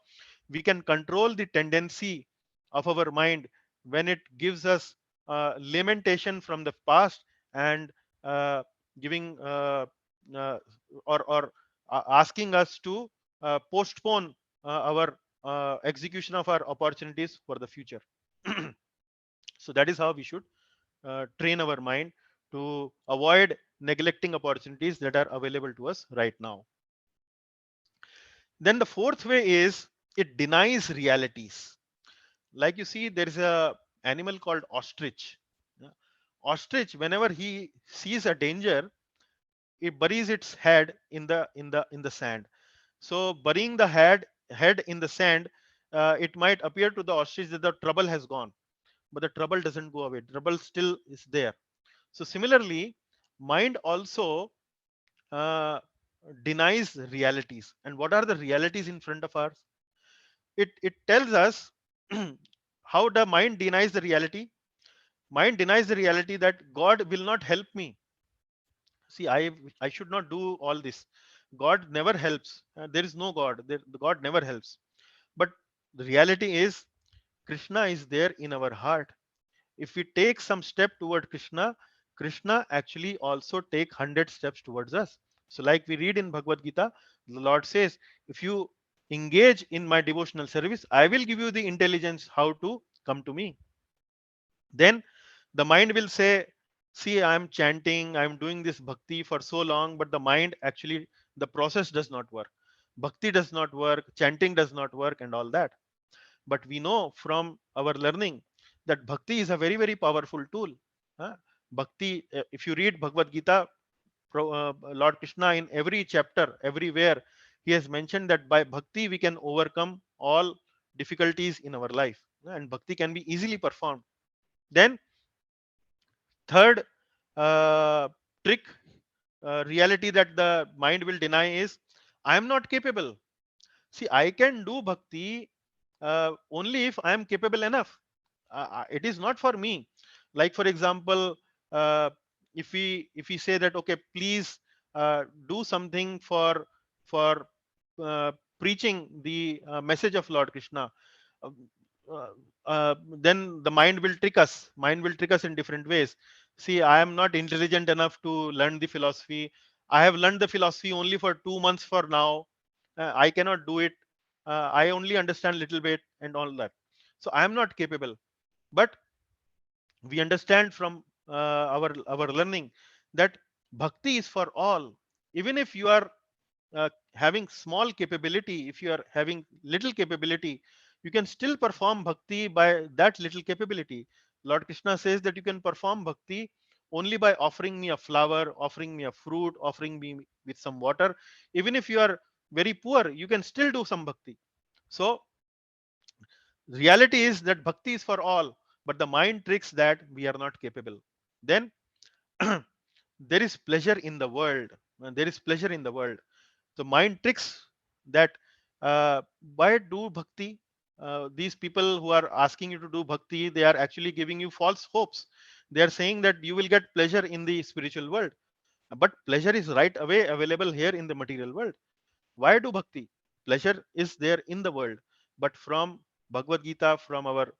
we can control the tendency of our mind when it gives us lamentation from the past and uh, giving uh, or asking us to postpone our execution of our opportunities for the future. So that is how we should train our mind to avoid neglecting opportunities that are available to us right now. Then the fourth way is it denies realities. Like you see, there is a animal called ostrich. Yeah. Ostrich, whenever he sees a danger, it buries its head in the sand. So burying the head in the sand, it might appear to the ostrich that the trouble has gone, but the trouble doesn't go away. Trouble still is there. So similarly, mind also uh, denies realities. And what are the realities in front of us? It tells us how the mind denies the reality. Mind denies the reality that God will not help me. See, I should not do all this. God never helps. There is no God. God never helps. But the reality is Krishna is there in our heart. If we take some step toward Krishna, Krishna actually also take 100 steps towards us. So like we read in Bhagavad Gita, the Lord says, if you engage in my devotional service, I will give you the intelligence how to come to me. Then the mind will say, see, I'm chanting, I'm doing this bhakti for so long, but the mind actually, the process does not work. Bhakti does not work, chanting does not work, and all that. But we know from our learning that bhakti is a very, very powerful tool. Bhakti, if you read Bhagavad Gita, Lord Krishna in every chapter, everywhere, he has mentioned that by bhakti we can overcome all difficulties in our life. And bhakti can be easily performed. Then, third uh, trick, reality that the mind will deny is I am not capable. See, I can do bhakti only if I am capable enough. It is not for me. Like for example, uh, if we say that okay, please do something for preaching the message of Lord Krishna. Uh, uh, then the mind will trick us. Mind will trick us in different ways. See, I am not intelligent enough to learn the philosophy. I have learned the philosophy only for 2 months for now. I cannot do it. I only understand little bit and all that. So I am not capable. But we understand from our learning that bhakti is for all. Even if you are having small capability, if you are having little capability, you can still perform bhakti by that little capability. Lord Krishna says that you can perform bhakti only by offering me a flower, offering me a fruit, offering me with some water. Even if you are very poor, you can still do some bhakti. So reality is that bhakti is for all, but the mind tricks that we are not capable. Then there is pleasure in the world. There is pleasure in the world. The mind tricks that why do bhakti? These people who are asking you to do bhakti, they are actually giving you false hopes. They are saying that you will get pleasure in the spiritual world, but pleasure is right away available here in the material world. Why do bhakti? Pleasure is there in the world, but from Bhagavad Gita, from our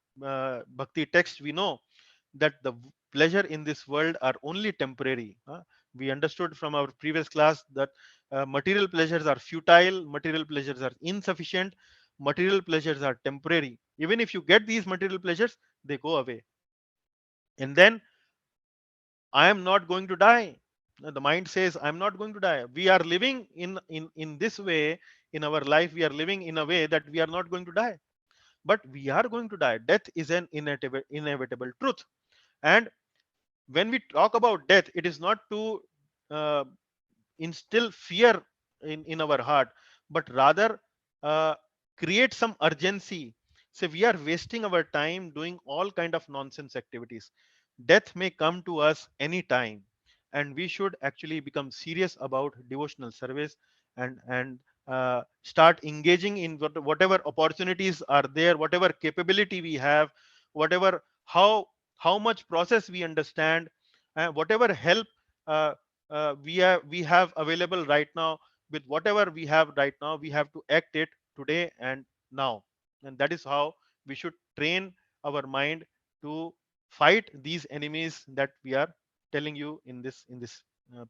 bhakti text, we know that the pleasure in this world are only temporary. We understood from our previous class that material pleasures are futile, material pleasures are insufficient, material pleasures are temporary. Even if you get these material pleasures, they go away. And then I am not going to die. The mind says, I'm not going to die. We are living in this way in our life. We are living in a way that we are not going to die. But we are going to die. Death is an inevitable truth. And when we talk about death, it is not to uh, instill fear in our heart, but rather uh, create some urgency. So we are wasting our time doing all kind of nonsense activities. Death may come to us anytime, and we should actually become serious about devotional service, and start engaging in whatever opportunities are there, whatever capability we have, whatever how much process we understand, whatever help uh, we have available right now. With whatever we have right now, we have to act it today and now, and that is how we should train our mind to fight these enemies that we are telling you in this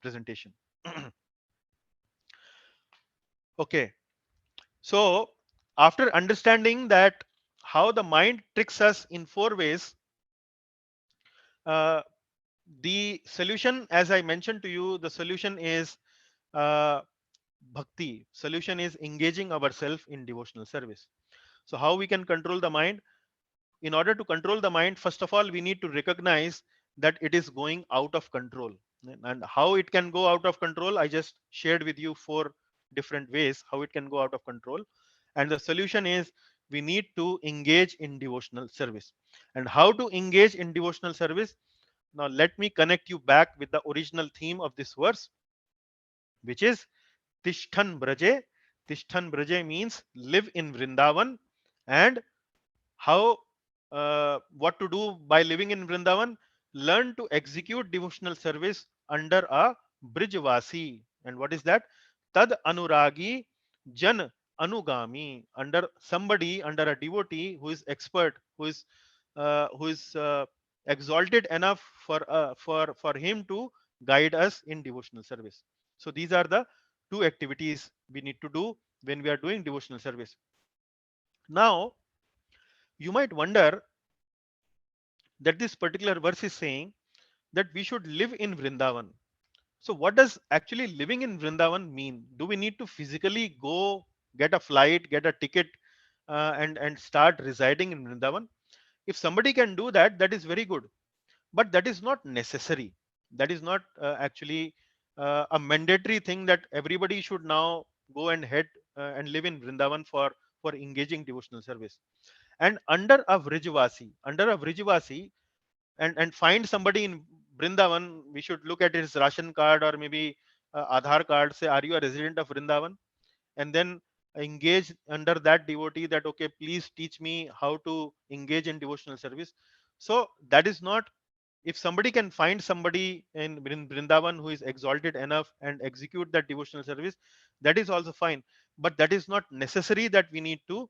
presentation. Okay, so after understanding that how the mind tricks us in four ways, uh, the solution, as I mentioned to you, the solution is uh, bhakti. Solution is engaging ourselves in devotional service. So how we can control the mind? In order to control the mind, first of all, we need to recognize that it is going out of control. And how it can go out of control, I just shared with you four different ways how it can go out of control. And the solution is we need to engage in devotional service. And how to engage in devotional service? Now let me connect you back with the original theme of this verse, which is Tishthan Braje. Tishthan Braje means live in Vrindavan. And how what to do by living in Vrindavan? Learn to execute devotional service under a Brijvasi. And what is that? Tad Anuragi Jan Anugami. Under somebody, under a devotee who is expert, who is exalted enough for him to guide us in devotional service. So these are the two activities we need to do when we are doing devotional service. Now you might wonder that this particular verse is saying that we should live in Vrindavan. So, what does actually living in Vrindavan mean? Do we need to physically go get a flight, get a ticket, and start residing in Vrindavan? If somebody can do that, that is very good. But that is not necessary. That is not actually a mandatory thing that everybody should now go and head and live in Vrindavan for engaging devotional service. And under a Vrijvasi, and find somebody in Brindavan, we should look at his ration card or maybe Aadhaar card, say, are you a resident of Vrindavan? And then engage under that devotee that, okay, please teach me how to engage in devotional service. So that is not, if somebody can find somebody in Vrindavan who is exalted enough and execute that devotional service, that is also fine. But that is not necessary that we need to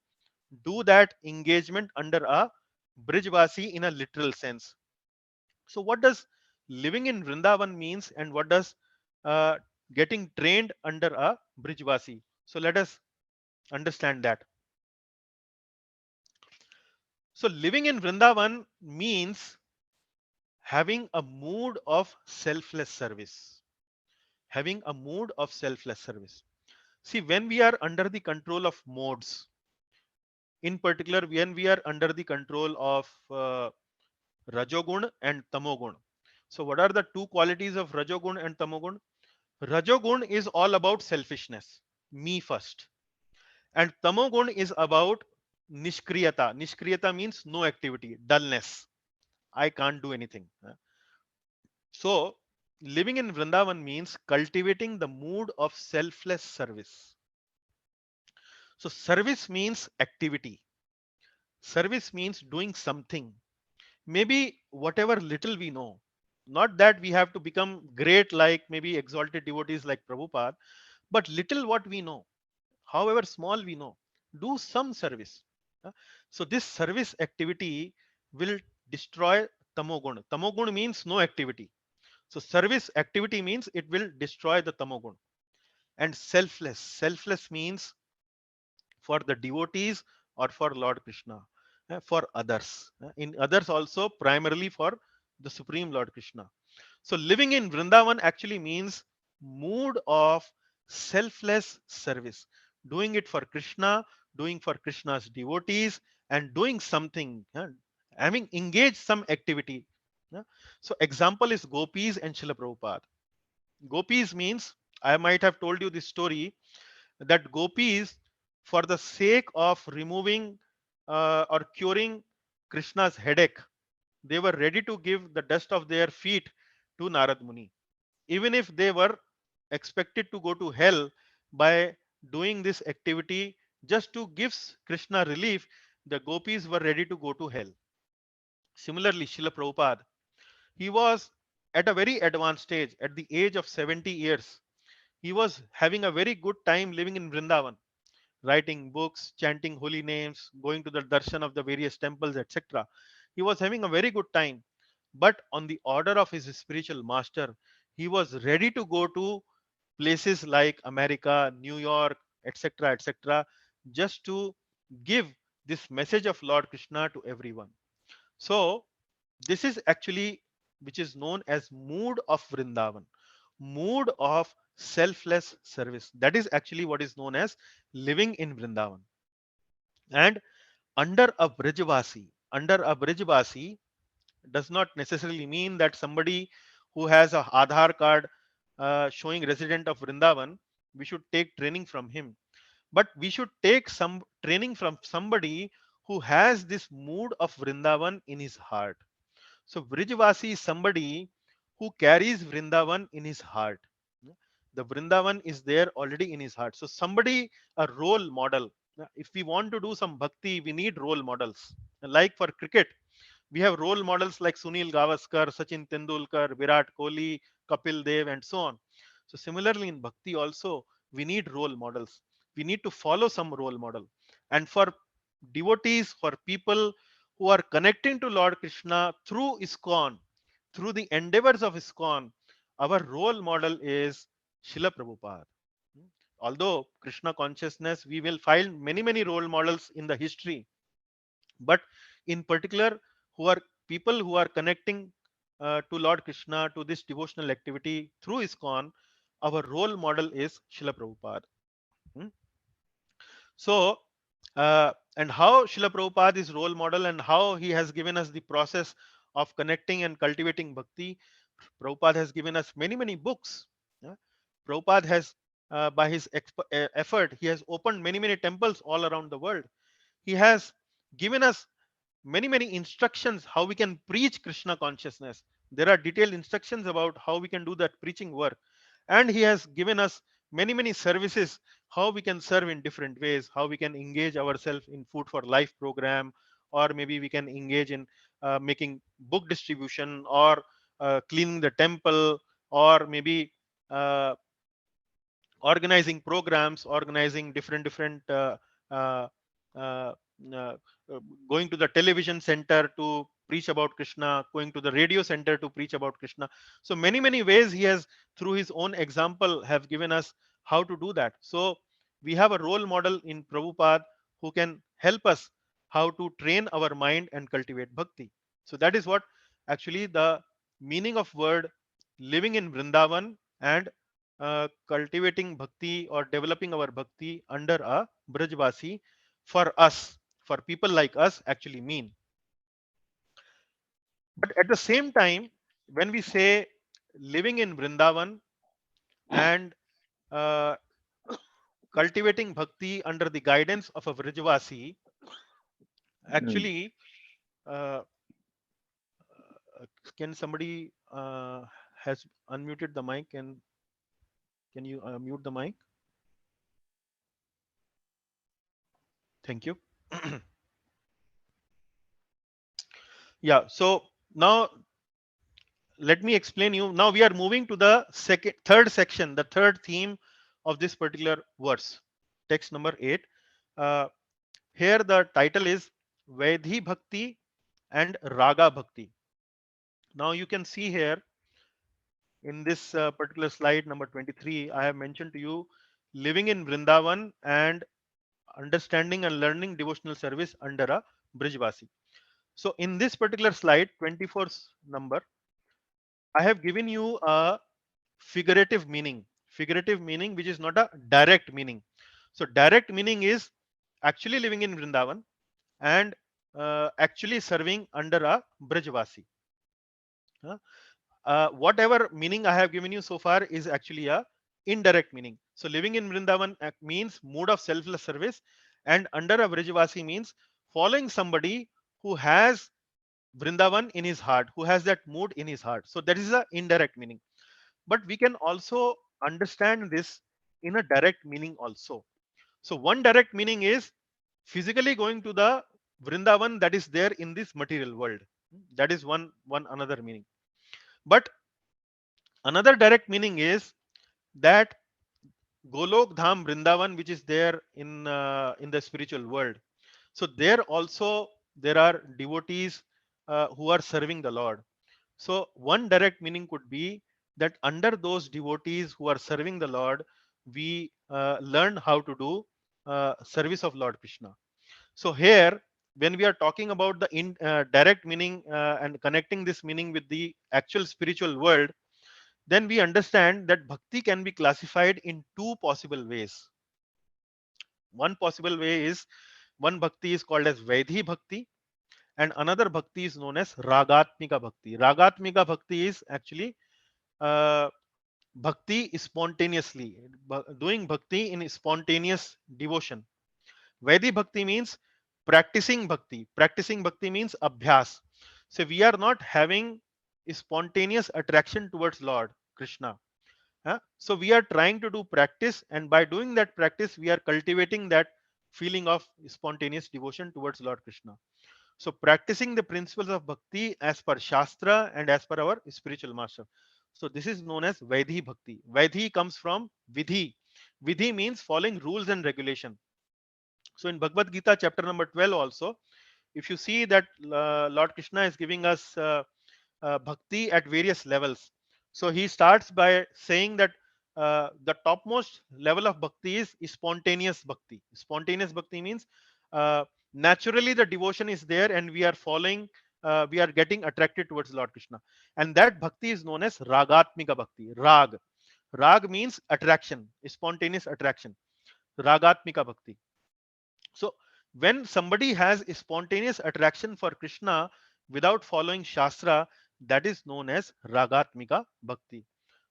do that engagement under a Brijvasi in a literal sense. So, what does living in Vrindavan means, and what does uh, getting trained under a Brijvasi? So, let us understand that. So, living in Vrindavan means having a mood of selfless service. Having a mood of selfless service. See, when we are under the control of modes, in particular, when we are under the control of Rajogun and Tamogun. So, what are the two qualities of Rajogun and Tamogun? Rajogun is all about selfishness, me first. And Tamogun is about Nishkriyata. Nishkriyata means no activity, dullness. I can't do anything. So, living in Vrindavan means cultivating the mood of selfless service. So, service means activity. Service means doing something. Maybe whatever little we know. Not that we have to become great like maybe exalted devotees like Prabhupada, but little what we know, however small we know, do some service. So this service activity will destroy tamogun. Tamogun means no activity. So service activity means it will destroy the tamogun. And selfless. Selfless means for the devotees or for Lord Krishna, for others. In others also, primarily for the Supreme Lord Krishna. So living in Vrindavan actually means mood of selfless service, doing it for Krishna, doing for Krishna's devotees, and doing something, having engaged some activity. Yeah? So example is gopis and Srila Prabhupada. Gopis means, I might have told you this story, that gopis, for the sake of removing or curing Krishna's headache, they were ready to give the dust of their feet to Narad Muni. Even if they were expected to go to hell by doing this activity just to give Krishna relief, the gopis were ready to go to hell. Similarly, Srila Prabhupada, he was at a very advanced stage, at the age of 70 years. He was having a very good time living in Vrindavan, writing books, chanting holy names, going to the darshan of the various temples, etc. He was having a very good time. But on the order of his spiritual master, he was ready to go to places like America, New York, etc., etc., just to give this message of Lord Krishna to everyone. So, this is actually which is known as mood of Vrindavan, mood of selfless service. That is actually what is known as living in Vrindavan. And under a Brijvasi does not necessarily mean that somebody who has a Aadhaar card showing resident of Vrindavan, we should take training from him. But we should take some training from somebody who has this mood of Vrindavan in his heart. So Brijvasi is somebody who carries Vrindavan in his heart. The Vrindavan is there already in his heart. So somebody, a role model. If we want to do some bhakti, we need role models. Like for cricket, we have role models like Sunil Gavaskar, Sachin Tendulkar, Virat Kohli, Kapil Dev, and so on. So similarly in bhakti also, we need role models. We need to follow some role model. And for devotees, for people who are connecting to Lord Krishna through ISKCON, through the endeavors of ISKCON, our role model is Srila Prabhupada. Although Krishna consciousness, we will find many role models in the history, but in particular, who are people who are connecting to Lord Krishna, to this devotional activity through ISKCON, our role model is Srila Prabhupada. Hmm? So, and how Srila Prabhupada is role model and how he has given us the process of connecting and cultivating bhakti. Prabhupada has given us many books. Yeah? Prabhupada has, by his effort, he has opened many temples all around the world. He has given us many instructions how we can preach Krishna consciousness. There are detailed instructions about how we can do that preaching work, and he has given us many services how we can serve in different ways, how we can engage ourselves in food for life program, or maybe we can engage in making book distribution, or cleaning the temple, or maybe uh, organizing programs, organizing different uh, uh, uh, going to the television center to preach about Krishna, going to the radio center to preach about Krishna. So many ways he has, through his own example, have given us how to do that. So we have a role model in Prabhupada who can help us how to train our mind and cultivate bhakti. So that is what actually the meaning of word living in Vrindavan and cultivating bhakti or developing our bhakti under a Brajvasi for us, for people like us, actually mean. But at the same time, when we say living in Vrindavan and uh, cultivating bhakti under the guidance of a Brajvasi, Mm. actually, uh, can somebody has unmuted the mic, and can you mute the mic? Thank you. Yeah, so now let me explain you. Now we are moving to the third section, the third theme of this particular verse, text number 8. Uh, Here the title is Vaidhi Bhakti and Raga Bhakti. Now you can see here in this particular slide number 23, I have mentioned to you living in Vrindavan and understanding and learning devotional service under a Brijvasi. So in this particular slide, 24 number, I have given you a figurative meaning which is not a direct meaning. So direct meaning is actually living in Vrindavan and actually serving under a Brajvasi. Whatever meaning I have given you so far is actually a indirect meaning. So living in Vrindavan means mood of selfless service, and under a Vrajavasi means following somebody who has Vrindavan in his heart, who has that mood in his heart. So that is a indirect meaning. But we can also understand this in a direct meaning also. So one direct meaning is physically going to the Vrindavan that is there in this material world. That is one another meaning. But another direct meaning is that Golok Dham Vrindavan, which is there in the spiritual world. So there also there are devotees who are serving the Lord. So one direct meaning could be that under those devotees who are serving the Lord, we learn how to do service of Lord Krishna. So here, when we are talking about the direct meaning and connecting this meaning with the actual spiritual world, then we understand that bhakti can be classified in two possible ways. One possible way is one bhakti is called as Vaidhi bhakti, and another bhakti is known as Ragatmika bhakti. Ragatmika bhakti is actually uh, bhakti spontaneously, doing bhakti in spontaneous devotion. Vaidhi bhakti means practicing bhakti. Practicing bhakti means abhyas. So we are not having spontaneous attraction towards Lord Krishna. So we are trying to do practice, and by doing that practice, we are cultivating that feeling of spontaneous devotion towards Lord Krishna. So practicing the principles of bhakti as per Shastra and as per our spiritual master. So this is known as Vaidhi Bhakti. Vaidhi comes from Vidhi. Vidhi means following rules and regulation. So in Bhagavad Gita, chapter number 12, also, if you see that Lord Krishna is giving us bhakti at various levels. So he starts by saying that the topmost level of bhakti is spontaneous bhakti. Spontaneous bhakti means uh, naturally the devotion is there and we are following, we are getting attracted towards Lord Krishna. And that bhakti is known as Ragatmika bhakti. Rag. Rag means attraction, spontaneous attraction. Ragatmika bhakti. So when somebody has a spontaneous attraction for Krishna without following Shastra, that is known as Ragatmika Bhakti.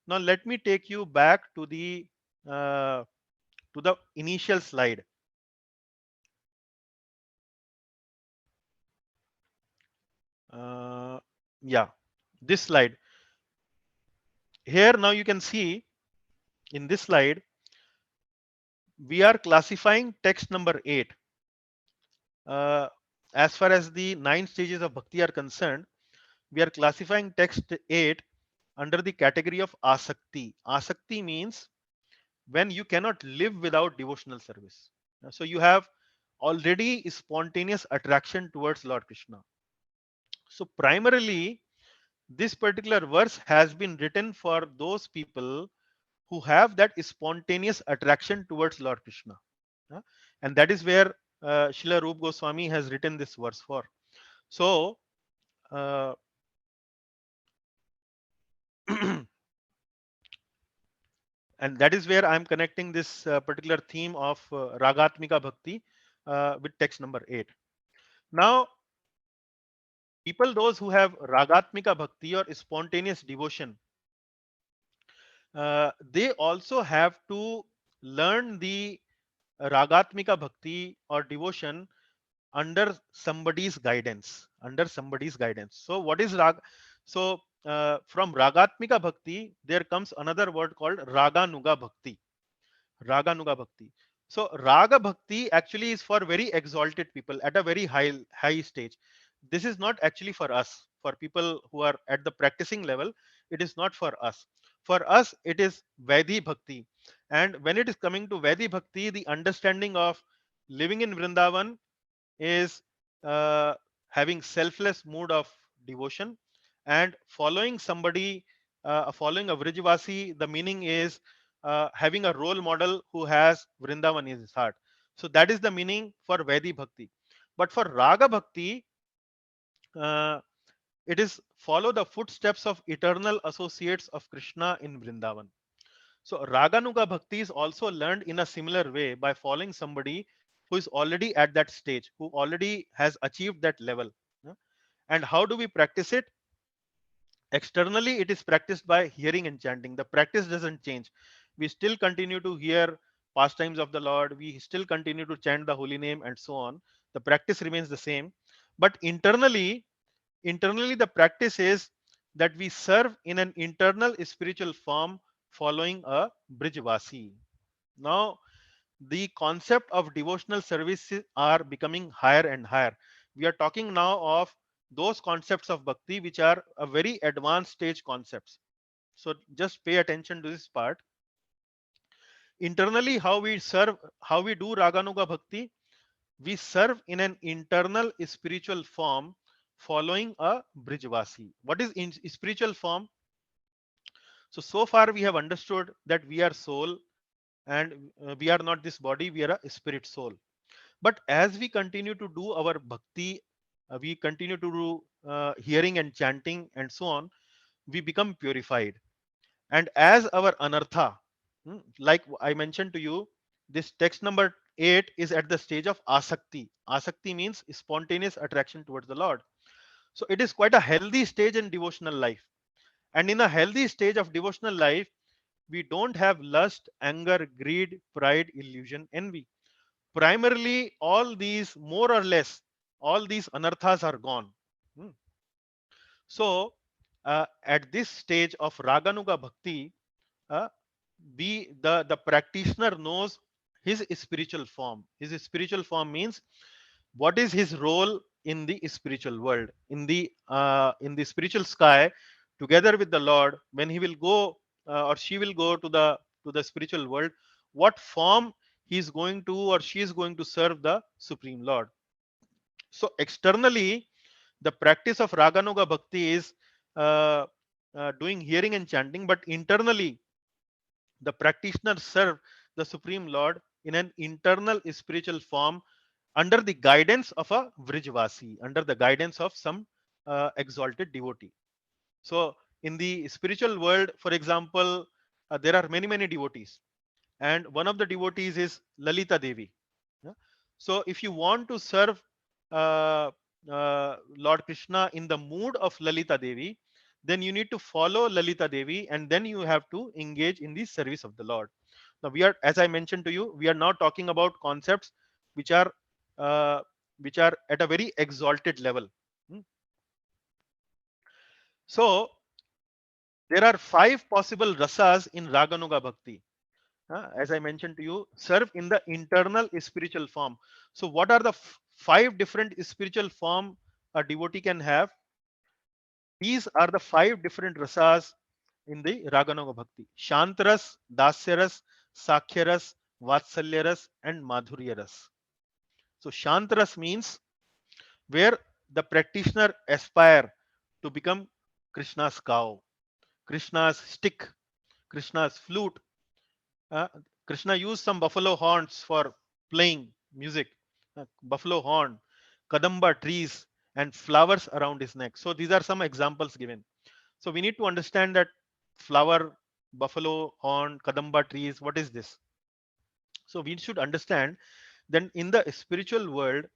Now let me take you back uh, to the initial slide. Uh, yeah, this slide. Here now you can see in this slide we are classifying text number 8. Uh, as far as the 9 stages of bhakti are concerned, we are classifying text 8 under the category of asakti. Asakti means when you cannot live without devotional service. So you have already spontaneous attraction towards Lord Krishna. So primarily, this particular verse has been written for those people who have that spontaneous attraction towards Lord Krishna. Uh, And that is where Srila Rupa Goswami has written this verse for. So, uh, and that is where I'm connecting this particular theme of Ragatmika Bhakti with text number 8. Now, people those who have Ragatmika Bhakti or spontaneous devotion, they also have to learn the Ragatmika Bhakti or devotion under somebody's guidance. Under somebody's guidance. So what is Rag? So from Ragatmika Bhakti, there comes another word called Raganuga Bhakti. Raganuga Bhakti. So Raga Bhakti actually is for very exalted people at a very high stage. This is not actually for us. For people who are at the practicing level, it is not for us. For us, it is Vaidhi Bhakti. And when it is coming to Vaidhi Bhakti, the understanding of living in Vrindavan is uh, having selfless mood of devotion and following somebody, following a Vrijvasi. The meaning is having a role model who has Vrindavan in his heart. So that is the meaning for Vaidhi Bhakti. But for Raga Bhakti, uh, it is follow the footsteps of eternal associates of Krishna in Vrindavan. So Raganuga Bhakti is also learned in a similar way by following somebody who is already at that stage, who already has achieved that level. Yeah. And how do we practice it? Externally, it is practiced by hearing and chanting. The practice doesn't change. We still continue to hear pastimes of the Lord. We still continue to chant the holy name and so on. The practice remains the same. But internally the practice is that we serve in an internal spiritual form following a Brijvasi. Now, the concept of devotional services are becoming higher and higher. We are talking now of those concepts of bhakti which are a very advanced stage concepts. So just pay attention to this part. Internally, how we serve, how we do raganuga bhakti, we serve in an internal spiritual form following a brijvasi. What is in spiritual form? So far we have understood that we are soul, and we are not this body, we are a spirit soul. But as we continue to do our bhakti, we continue to do hearing and chanting and so on, we become purified. And as our anartha, like I mentioned to you, this text number 8 is at the stage of asakti. Asakti means spontaneous attraction towards the Lord. So it is quite a healthy stage in devotional life. And in a healthy stage of devotional life, we don't have lust, anger, greed, pride, illusion, envy. Primarily, all these, more or less, all these anarthas are gone. Hmm. So, at this stage of Raganuga Bhakti, uh, the practitioner knows his spiritual form. His spiritual form means what is his role in the spiritual world, in the spiritual sky, together with the Lord. When he will go or she will go to the spiritual world, what form he is going to or she is going to serve the Supreme Lord. So externally, the practice of Raganuga Bhakti is doing hearing and chanting, but internally, the practitioner serve the Supreme Lord in an internal spiritual form under the guidance of a Vrijvasi, under the guidance of some exalted devotee. So, in the spiritual world, for example, there are many devotees, and one of the devotees is Lalita Devi. Yeah? So, if you want to serve uh, Lord Krishna in the mood of Lalita Devi, then you need to follow Lalita Devi, and then you have to engage in the service of the Lord. Now, we are, as I mentioned to you, we are now talking about concepts which are uh, at a very exalted level. Hmm. So, there are 5 possible rasas in Raganuga Bhakti. As I mentioned to you, serve in the internal spiritual form. So, what are the 5 different spiritual form a devotee can have? These are the 5 different rasas in the Raganuga Bhakti: Shantaras, Dasyaras, Sakhyaras, Vatsalyaras, and Madhuryaras. So, Shantaras means where the practitioner aspire to become Krishna's cow, Krishna's stick, Krishna's flute. Uh, Krishna used some buffalo horns for playing music, buffalo horn, kadamba trees, and flowers around his neck. So these are some examples given. So we need to understand that flower, buffalo horn, kadamba trees, what is this? So we should understand that in the spiritual world,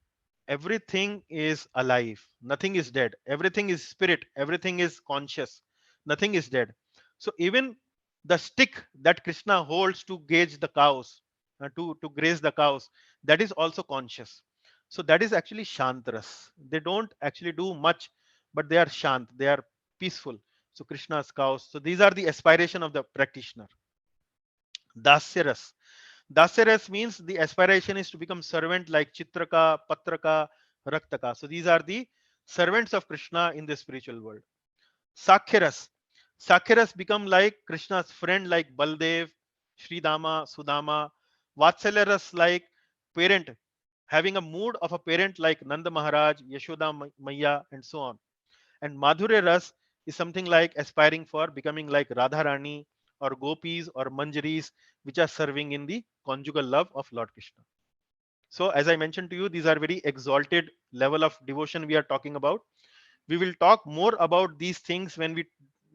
everything is alive, nothing is dead, everything is spirit, everything is conscious, nothing is dead. So even the stick that Krishna holds to gauge the cows, to graze the cows, that is also conscious. So that is actually Shantras. They don't actually do much, but they are shant, they are peaceful. So Krishna's cows. So these are the aspiration of the practitioner. Dasyaras. Dasyaras means the aspiration is to become servant like Chitraka, Patraka, Raktaka. So these are the servants of Krishna in the spiritual world. Sakyaras. Sakyaras become like Krishna's friend like Baldev, Sridama, Sudama. Vatsalyaras like parent, having a mood of a parent like Nanda Maharaj, Yashoda Maya, and so on. And Madhurya Ras is something like aspiring for becoming like Radharani or Gopis or Manjaris, which are serving in the conjugal love of Lord Krishna. So, as I mentioned to you, these are very exalted level of devotion we are talking about. We will talk more about these things when we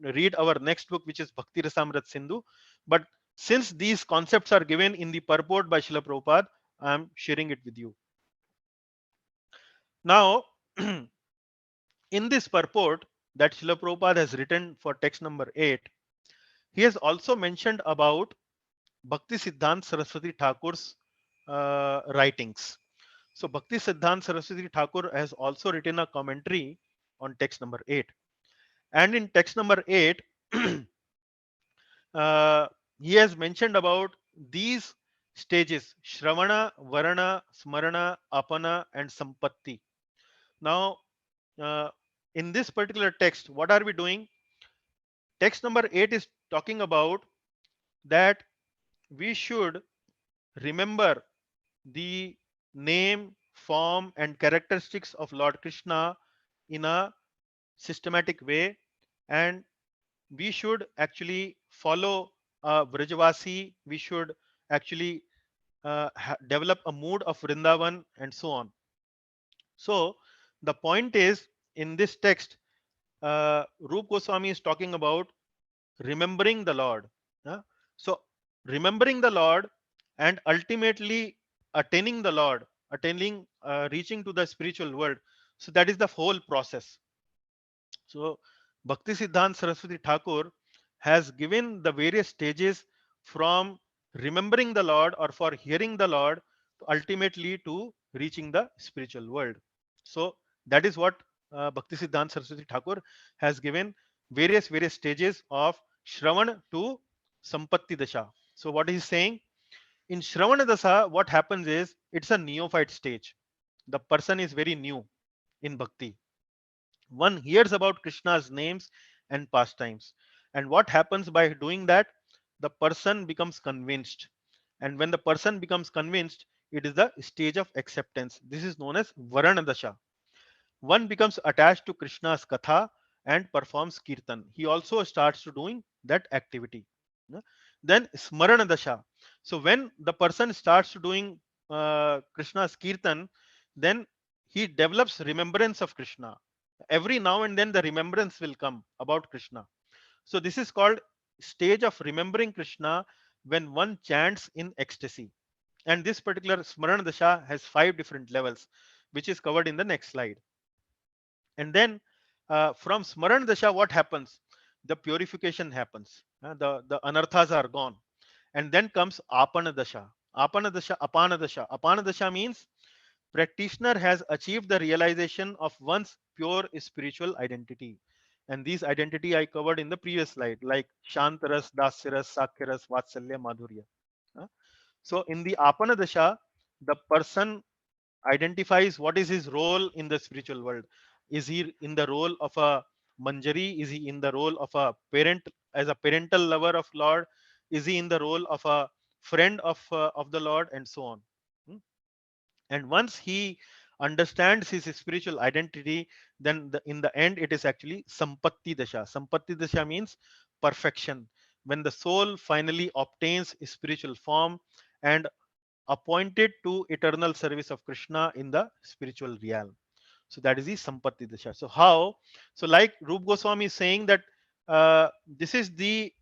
read our next book, which is Bhakti Rasamrit Sindhu. But since these concepts are given in the purport by Srila Prabhupada, I am sharing it with you. Now, in this purport, that Srila Prabhupada has written for text number 8, he has also mentioned about Bhaktisiddhanta Saraswati Thakur's writings. So Bhakti Siddhanta Saraswati Thakur has also written a commentary on text number 8. And in text number 8, he has mentioned about these stages: Shravana, Varana, Smarana, Apana, and Sampatti. Now, uh, in this particular text, what are we doing? Text number 8 is talking about that we should remember the name, form, and characteristics of Lord Krishna in a systematic way, and we should actually follow Vrajavasi. We should actually develop a mood of Vrindavan and so on. So the point is, in this text, Rupa Goswami is talking about remembering the Lord. uh, So remembering the Lord and ultimately attaining the Lord, attaining, reaching to the spiritual world. So that is the whole process. So Bhaktisiddhanta Saraswati Thakur has given the various stages from remembering the Lord or for hearing the Lord to ultimately to reaching the spiritual world. So that is what Bhaktisiddhanta Saraswati Thakur has given various stages of Shravan to Sampatti Dasha. So what he is saying, in Shravana Dasha, what happens is it's a neophyte stage. The person is very new in bhakti. One hears about Krishna's names and pastimes. And what happens by doing that? The person becomes convinced. And when the person becomes convinced, it is the stage of acceptance. This is known as Varana Dasha. One becomes attached to Krishna's Katha and performs Kirtan. He also starts to doing that activity. Yeah. Then Smarana Dasha. So when the person starts to doing Krishna's Kirtan, then he develops remembrance of Krishna. Every now and then the remembrance will come about Krishna. So this is called stage of remembering Krishna when one chants in ecstasy. And this particular Smarana Dasha has 5 different levels, which is covered in the next slide. And then from Smaran Dasha, what happens? The purification happens. The anarthas are gone. And then comes Apana Dasha. Apana Dasha, Apana Dasha. Apana Dasha means practitioner has achieved the realization of one's pure spiritual identity. And these identity I covered in the previous slide, like Shantaras, Dasyaras, Sakyaras, Vatsalya, Madhurya. Uh, So in the Apana Dasha, the person identifies what is his role in the spiritual world. Is he in the role of a manjari? Is he in the role of a parent, as a parental lover of Lord? Is he in the role of a friend of the Lord, and so on? Hmm? And once he understands his spiritual identity, then in the end it is actually Sampatti Dasha. Sampatti Dasha means perfection, when the soul finally obtains spiritual form and appointed to eternal service of Krishna in the spiritual realm. So that is the Sampatti Dasha. So how? So like Rupa Goswami is saying that this is the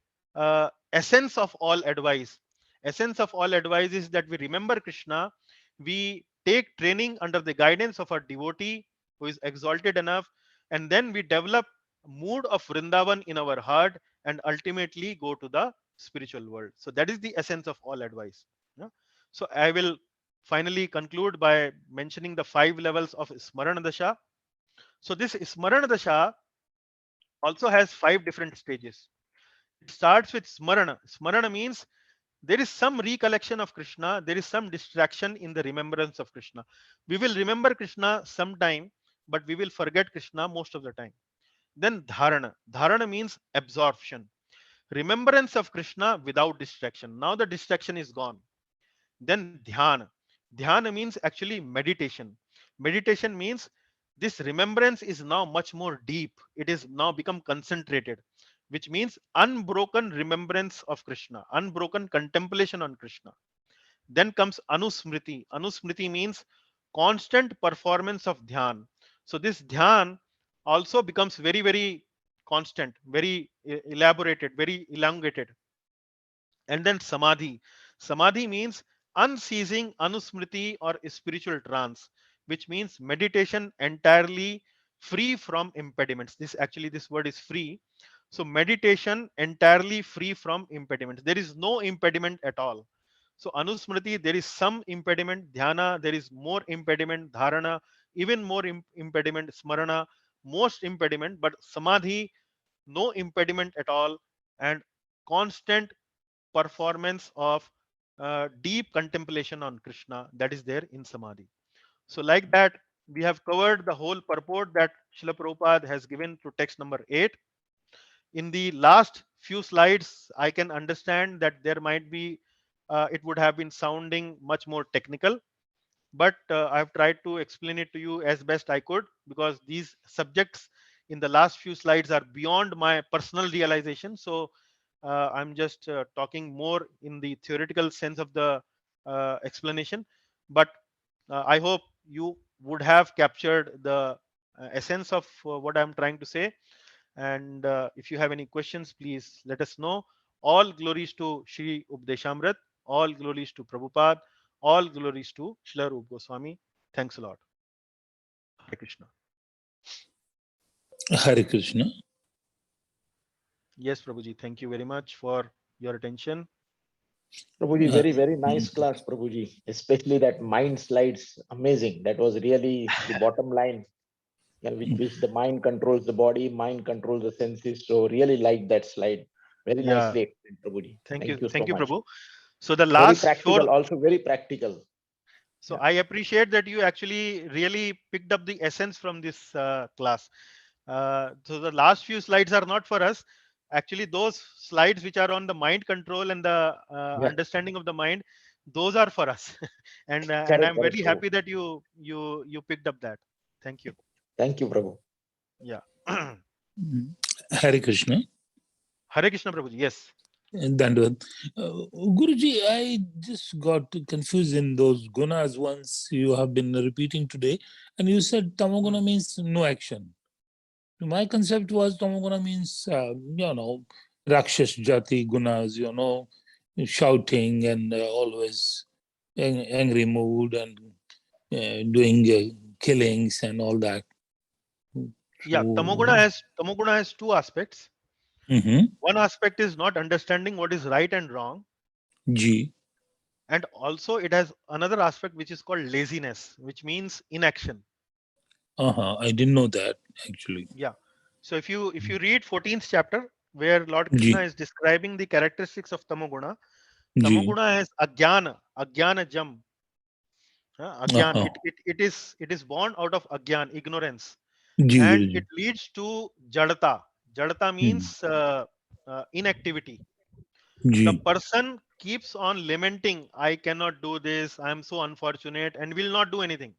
essence of all advice. Essence of all advice is that we remember Krishna, we take training under the guidance of a devotee who is exalted enough, and then we develop mood of Vrindavan in our heart and ultimately go to the spiritual world. So that is the essence of all advice. Yeah. So I will finally conclude by mentioning the 5 levels of Smarana Dasha. So this Smarana Dasha also has 5 different stages. It starts with Smarana. Smarana means there is some recollection of Krishna, there is some distraction in the remembrance of Krishna. We will remember Krishna sometime, but we will forget Krishna most of the time. Then Dharana. Dharana means absorption. Remembrance of Krishna without distraction. Now the distraction is gone. Then Dhyana. Dhyana means actually meditation. Meditation means this remembrance is now much more deep. It is now become concentrated, which means unbroken remembrance of Krishna, unbroken contemplation on Krishna. Then comes Anusmriti. Anusmriti means constant performance of Dhyan. So this Dhyan also becomes very constant, very elaborated, very elongated. And then Samadhi. Samadhi means unceasing Anusmriti or spiritual trance, which means meditation entirely free from impediments. This word is free. So meditation entirely free from impediments. There is no impediment at all. So anusmriti, there is some impediment. Dhyana, there is more impediment. Dharana, even more impediment. Smarana, most impediment. But samadhi, no impediment at all, and constant performance of deep contemplation on Krishna, that is there in samadhi. So like that, we have covered the whole purport that Srila Prabhupada has given to text number 8. In the last few slides, I can understand that there might be, it would have been sounding much more technical, but I've tried to explain it to you as best I could, because these subjects in the last few slides are beyond my personal realization. So I'm just talking more in the theoretical sense of the explanation, but I hope you would have captured the essence of what I'm trying to say. And if you have any questions, please let us know. All glories to Shri Upadeshamrit. All glories to Prabhupada. All glories to Srila Rupa Goswami. Thanks a lot. Hare Krishna. Hare Krishna. Yes, Prabhuji. Thank you very much for your attention. Prabhuji, very, very Mm. nice class, Prabhuji. Especially that mind slides, amazing. That was really the bottom line, which the mind controls the body, mind controls the senses. So really like that slide. Very Yeah. nicely explained, Prabhuji. Thank Thank you. you so Thank you, much. Prabhu. So the Very last four. practical, also very practical. So Yeah. I appreciate that you actually really picked up the essence from this class. So the last few slides are not for us. Actually, those slides which are on the mind control and the Yeah. understanding of the mind, those are for us. And Correct, I'm correct, very Prabhu. happy that you picked up that. Thank you. Thank you, Prabhu. Yeah. Mm. Hare Krishna. Hare Krishna, Prabhuji. Yes. Dandavad. Guruji, I just got confused in those gunas once you have been repeating today, and you said tamoguna means no action. My concept was tamoguna means, Rakshas Jati gunas, shouting and always angry mood and doing killings and all that. Yeah. Tamoguna has two aspects. Mm-hmm. One aspect is not understanding what is right and wrong. G. And also it has another aspect which is called laziness, which means inaction. I didn't know that actually. Yeah. So if you read 14th chapter, where Lord Krishna G. is describing the characteristics of tamoguna, G. tamoguna has agyana jam. Agyan, Uh-huh. it is born out of agyan, ignorance, G, and Guruji. it leads to jadata. Jadata Hmm. means inactivity. The G. person keeps on lamenting, I cannot do this, I am so unfortunate, and will not do anything.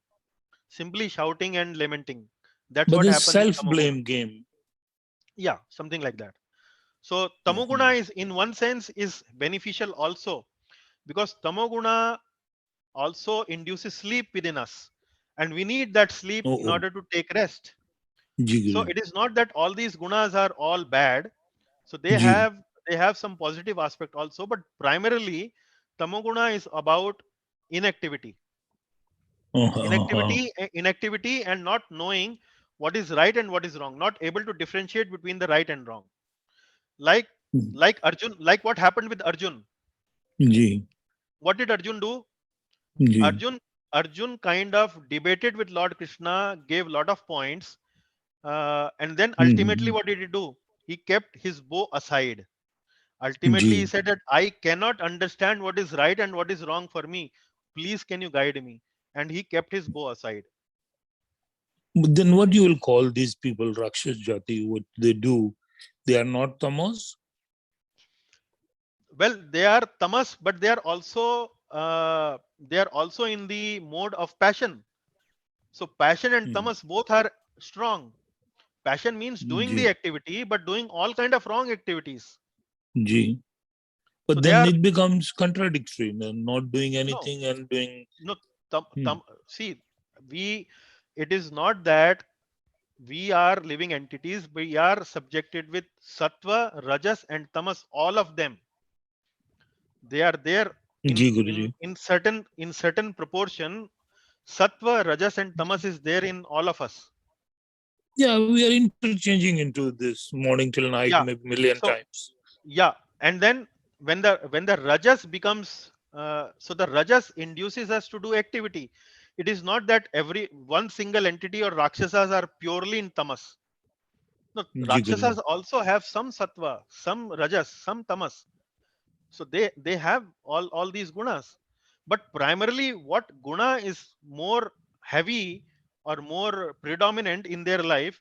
Simply shouting and lamenting. That's But what this happens in tamoguna. self-blame game. Yeah, something like that. So Mhm. tamoguna is, in one sense, is beneficial also, because tamoguna also induces sleep within us, and we need that sleep in Oh, order to take rest. G, So Guruji. it is not that all these gunas are all bad. So G. they have some positive aspect also, but primarily tamoguna is about inactivity. Uh-huh. Inactivity and not knowing what is right and what is wrong, not able to differentiate between the right and wrong. Like Arjun, like what happened with Arjun. G. What did Arjun do? G. Arjun kind of debated with Lord Krishna, gave lot of points, and then ultimately Mhm. what did he do? He kept his bow aside. Ultimately he G. said that I cannot understand what is right and what is wrong for me. Please can you guide me? And he kept his bow aside. But then what you will call these people Rakshas Jati, what they do? They are not tamas? Well, they are tamas, but they are also in the mode of passion. So passion and Hmm. tamas both are strong. Passion means doing the G. activity, but doing all kind of wrong activities. G. So But they then are it becomes contradictory, and not doing no, anything and doing. no. Hmm. See, we. It is not that we are living entities. We are subjected with sattva, rajas, and tamas. All of them. They are there G, Guruji. in certain proportion. Sattva, rajas, and tamas is there in all of us. Yeah, we are interchanging into this morning till night, Yeah. maybe million So times. yeah, and then when the rajas becomes so the rajas induces us to do activity. It is not that every one single entity or rakshasas are purely in tamas. No, Ji Guruji. rakshasas also have some sattva, some rajas, some tamas. So they have all these gunas, but primarily what guna is more heavy or more predominant in their life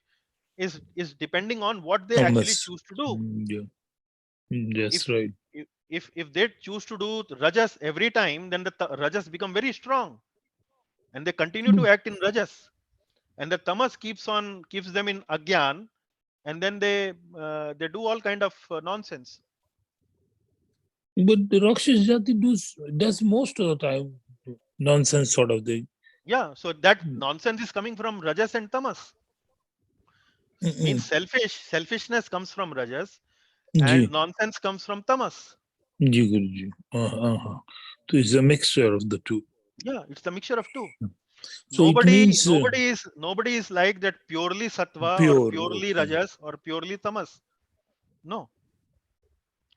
is depending on what they actually Tamas. choose to do. Yeah. if That's right. if they choose to do rajas every time, then the rajas become very strong and they continue to act in rajas, and the tamas keeps them in agyan, and then they do all kind of nonsense. But the Rakshas Jati does most of the time nonsense sort of thing. Yeah, so that nonsense is coming from rajas and tamas. Means selfishness comes from rajas and Ji, nonsense comes from tamas. Ji Guruji. So it's a mixture of the two. Yeah, it's the mixture of two. So it Nobody, means nobody is like that purely sattva or pure. purely Okay. rajas or purely tamas. No,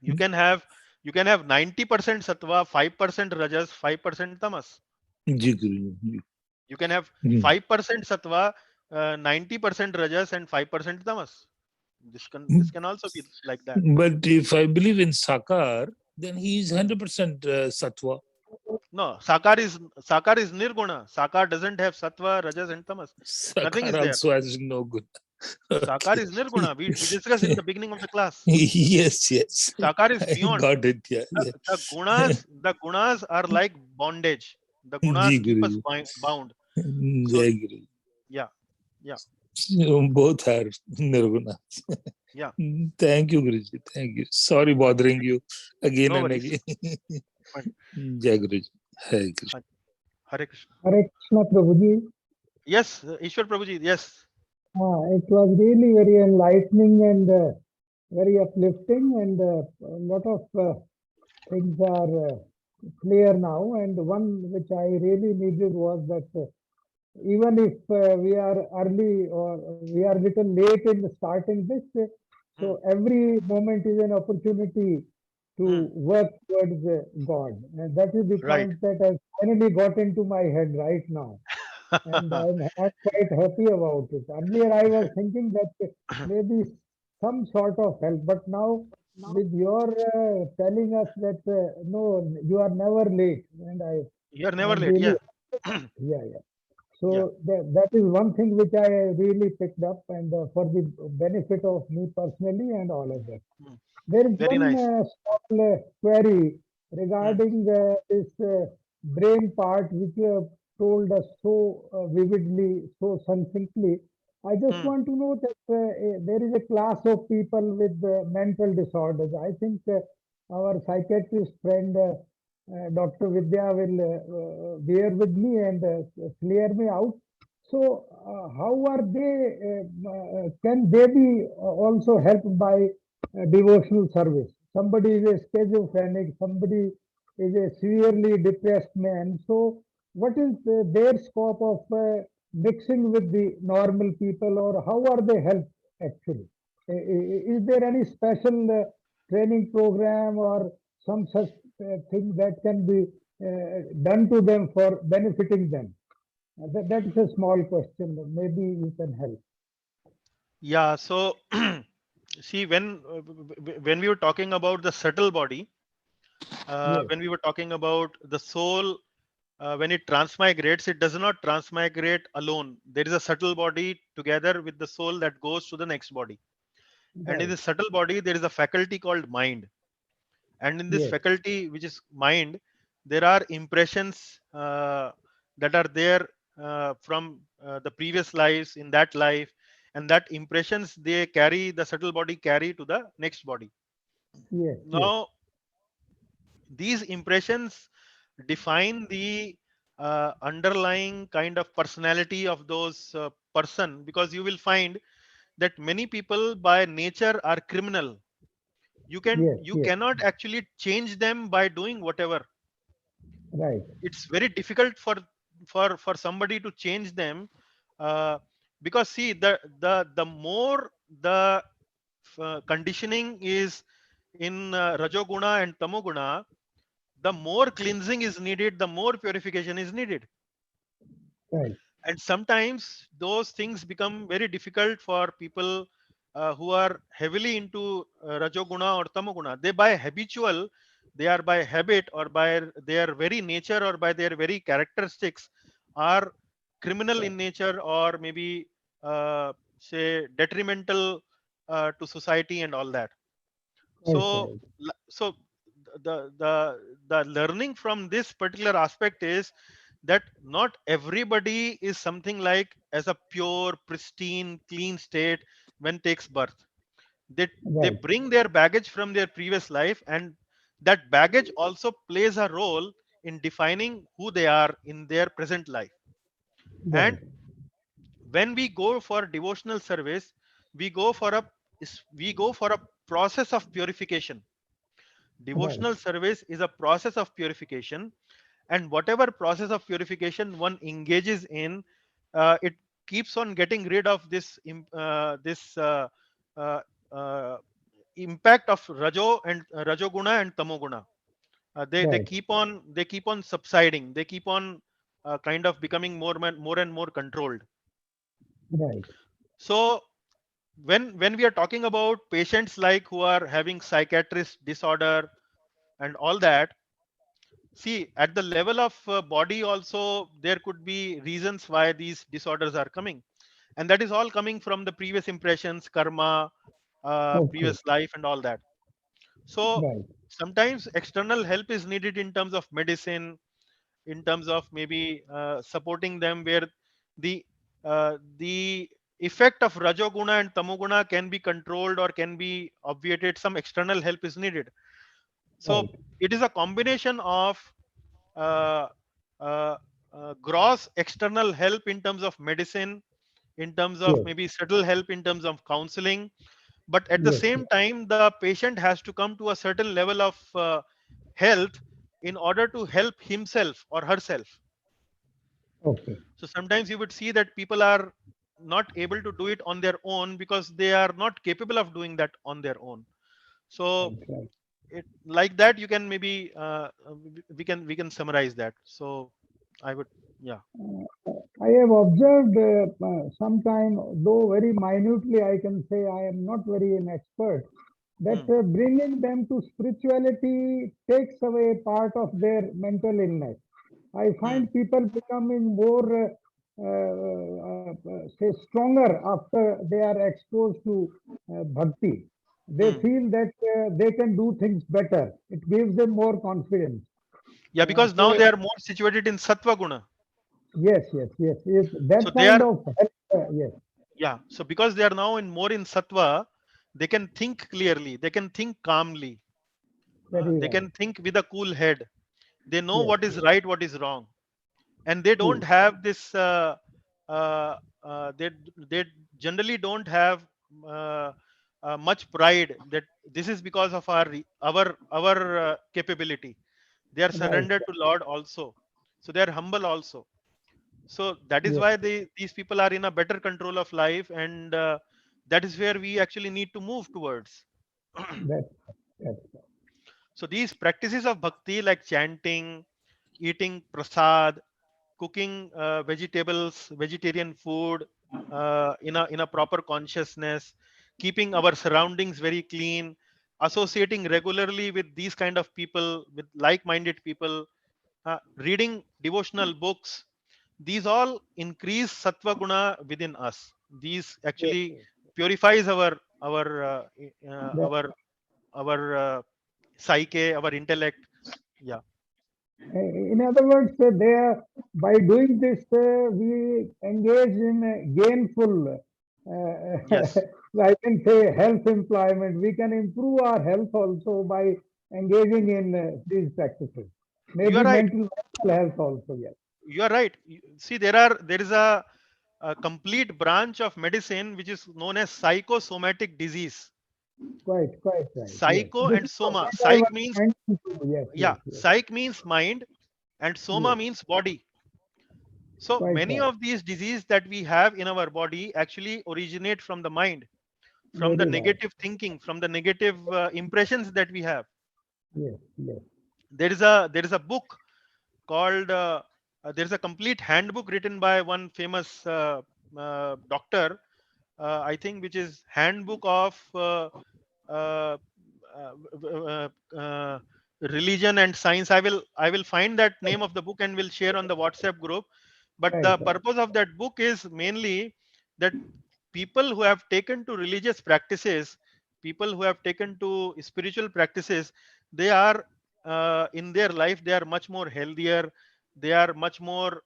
you can have 90% sattva, 5% rajas, 5% tamas. Ji Guruji. You can have Hmm. 5% sattva, 90% rajas, and 5% tamas. This can also be like that. But if I believe in Sakar, then he is 100% Sattva. No, sakar is nirguna. Sakar doesn't have sattva, rajas, and tamas. Nothing Sakar is there. also has no good. Sakar Okay. is nirguna. We discussed in the beginning of the class. Yes, yes. Sakar is I beyond. got it. Yeah, yeah. The gunas are like bondage. The Ji gunas keep us Guruji. bound. So Jai Guruji. yeah, yeah, Both are Nirguna. yeah. Thank you, Guruji. Thank you. Sorry bothering you again No and worries. again. Fine. Jai Guruji. Hare Krishna. Hare Krishna. Hare Krishna Prabhuji. Yes, Ishwar Prabhuji. Yes. It was really very enlightening and very uplifting, and a lot of things are clear now. And one which I really needed was that even if we are early or we are little late in starting this, so every moment is an opportunity to work towards God. And that is the Right. point that has finally got into my head right now. And I'm quite happy about it. Earlier, I was thinking that maybe some sort of help, but now with your telling us that no, you are never late, and You are never I'm late. really Yeah. yeah, yeah. Yeah. So that is one thing which I really picked up, and for the benefit of me personally and all of that. There is Very one nice. small query regarding this brain part which you have told us so vividly, so succinctly. I just want to know that there is a class of people with mental disorders. I think our psychiatrist friend, Dr. Vidya, will bear with me and clear me out. So, how are they? Can they be also helped by devotional service? Somebody is a schizophrenic, somebody is a severely depressed man. So, what is their scope of mixing with the normal people, or how are they helped actually? Is there any special training program or some such thing that can be done to them for benefiting them? That is a small question. Maybe you can help. Yeah. So see, when we were talking about the subtle body, Yes, when we were talking about the soul, when it transmigrates, it does not transmigrate alone. There is a subtle body together with the soul that goes to the next body. And in right. the subtle body, there is a faculty called mind. And in this Yes, faculty, which is mind, there are impressions that are there from the previous lives, in that life, and that impressions they carry, the subtle body carry to the next body. yes, yes, Now, these impressions define the underlying kind of personality of those person, because you will find that many people by nature are criminal. yes, You yes, cannot actually change them by doing whatever. right. It's very difficult for somebody to change them uh, Because see, the more the conditioning is in rajoguna and tamoguna, the more cleansing is needed, the more purification is needed. Right. And sometimes those things become very difficult for people who are heavily into rajoguna or tamoguna. They by habitual, they are by habit or by their very nature or by their very characteristics are criminal in nature, or maybe say detrimental to society and all that. Right. So so the learning from this particular aspect is that not everybody is something like as a pure, pristine, clean state when takes birth. They Right. bring their baggage from their previous life, and that baggage also plays a role in defining who they are in their present life. Right. And when we go for devotional service, we go for a we go for a process of purification. Right. Devotional service is a process of purification, and whatever process of purification one engages in, it keeps on getting rid of this uh, uh, impact of rajoguna and tamoguna. They Right. keep on subsiding. They keep on kind of becoming more and more controlled. Right. So when we are talking about patients like who are having psychiatrist disorder and all that, see, at the level of body also there could be reasons why these disorders are coming, and that is all coming from the previous impressions, karma, Okay. previous life and all that. So Right. sometimes external help is needed in terms of medicine, in terms of maybe supporting them where the effect of rajoguna and tamoguna can be controlled or can be obviated. Some external help is needed. So Right. it is a combination of uh, uh, gross external help in terms of medicine, in terms of Yes. maybe subtle help in terms of counseling, but at the Yes. same time the patient has to come to a certain level of health in order to help himself or herself. Okay. So sometimes you would see that people are not able to do it on their own because they are not capable of doing that on their own. So Right. Right. it like that you can maybe we can summarize that. So I would, yeah. I have observed sometime, though very minutely, I can say I am not very an expert, that Hmm. bringing them to spirituality takes away part of their mental illness. I Hmm. find people becoming more, say, stronger after they are exposed to bhakti. They Hmm. feel that they can do things better. It gives them more confidence. Yeah, because now So they are more situated in sattva guna. yes, yes, yes, yes. So That they kind are, of help, yes, yeah. So because they are now in more in sattva, they can think clearly. They can think calmly. very They right. can think with a cool head. They know Yes, what is yes, right, what is wrong, and they don't true. have this. Uh, they generally don't have uh, much pride that this is because of our capability. They are Right. surrendered to Lord also, so they are humble also. So that is Yes, why these people are in a better control of life, and that is where we actually need to move towards. that, that's right. So these practices of bhakti like chanting, eating prasad, cooking vegetables, vegetarian food in a proper consciousness, keeping our surroundings very clean, associating regularly with these kind of people, with like-minded people, reading devotional books. These all increase sattva guna within us. These Yes, actually yes. purifies our That, our psyche, our intellect. Yeah. in other words, they are, by doing this, we engage in gainful, Yes. I can say health employment. We can improve our health also by engaging in these practices. You Maybe are right. mental health also, yes. You are right. See, there is a complete branch of medicine which is known as psychosomatic disease. Quite right. Yes. Psycho This and is soma. what I Psych was means, trying to do. Yes, yeah, yes, yes, psych means mind, and soma yes. means body. So Quite many right. of these diseases that we have in our body actually originate from the mind, from the Very right. negative thinking, from the negative impressions that we have. Yes, yes. There is a book called there is a complete handbook written by one famous doctor, I think, which is Handbook of uh, uh, uh, Religion and Science. I will find that name of the book and will share on the WhatsApp group. But Right, the right. purpose of that book is mainly that people who have taken to religious practices, people who have taken to spiritual practices, they are in their life, they are much more healthier, they are much more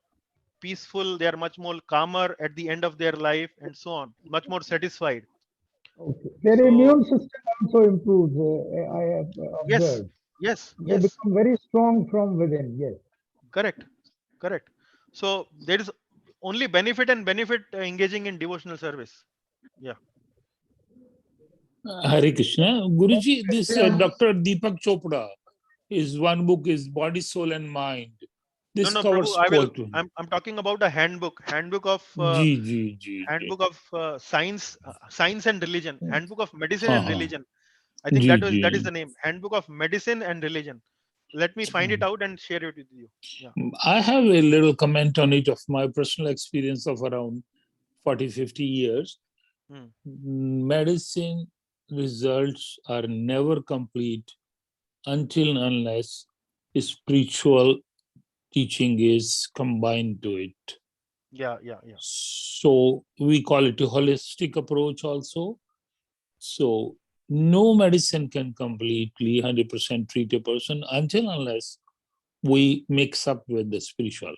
peaceful, they are much more calmer at the end of their life, and so on, much more satisfied. Okay. Their So immune system also improves, I have yes, observed. yes, They yes, become very strong from within. Yes. correct, correct. So there is only benefit and benefit engaging in devotional service. Yeah. Hare Krishna. Guruji, this Yeah. Dr. Deepak Chopra, his one book is Body, Soul and Mind. No, This no, Prabhu. covers I will. quite well. I'm talking about a handbook of Ji. science and religion, handbook of medicine Ha, and ha. religion. I think that is Ji. the name, handbook of medicine and religion. Let me find it out and share it with you. Yeah. I have a little comment on it of my personal experience of around 40, 50 years. Hmm. Medicine results are never complete until unless spiritual teaching is combined to it. Yeah. So we call it a holistic approach also. So no medicine can completely 100% treat a person until unless we mix up with the spiritual.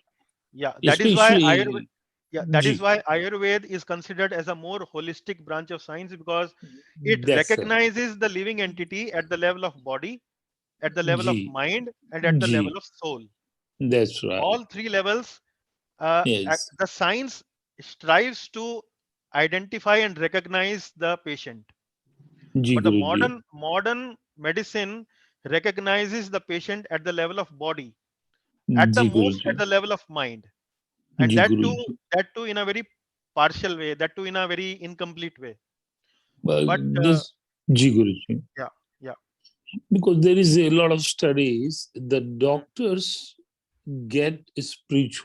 Yeah. Especially, That is Ji, why Ayurveda is considered as a more holistic branch of science, because it that's right. recognizes the living entity at the level of body, at the level of Ji, mind, and at the level Ji, of soul. that's right. All three levels, Yes, the science strives to identify and recognize the patient, Ji but the Guruji, modern medicine recognizes the patient at the level of body, at the Ji most Guruji, at the level of mind, and Ji that too Guruji. that too in a very partial way, that too in a very incomplete way. Well, But this Ji Guruji, yeah, yeah. because there is a lot of studies, the Mm. doctors get spiritual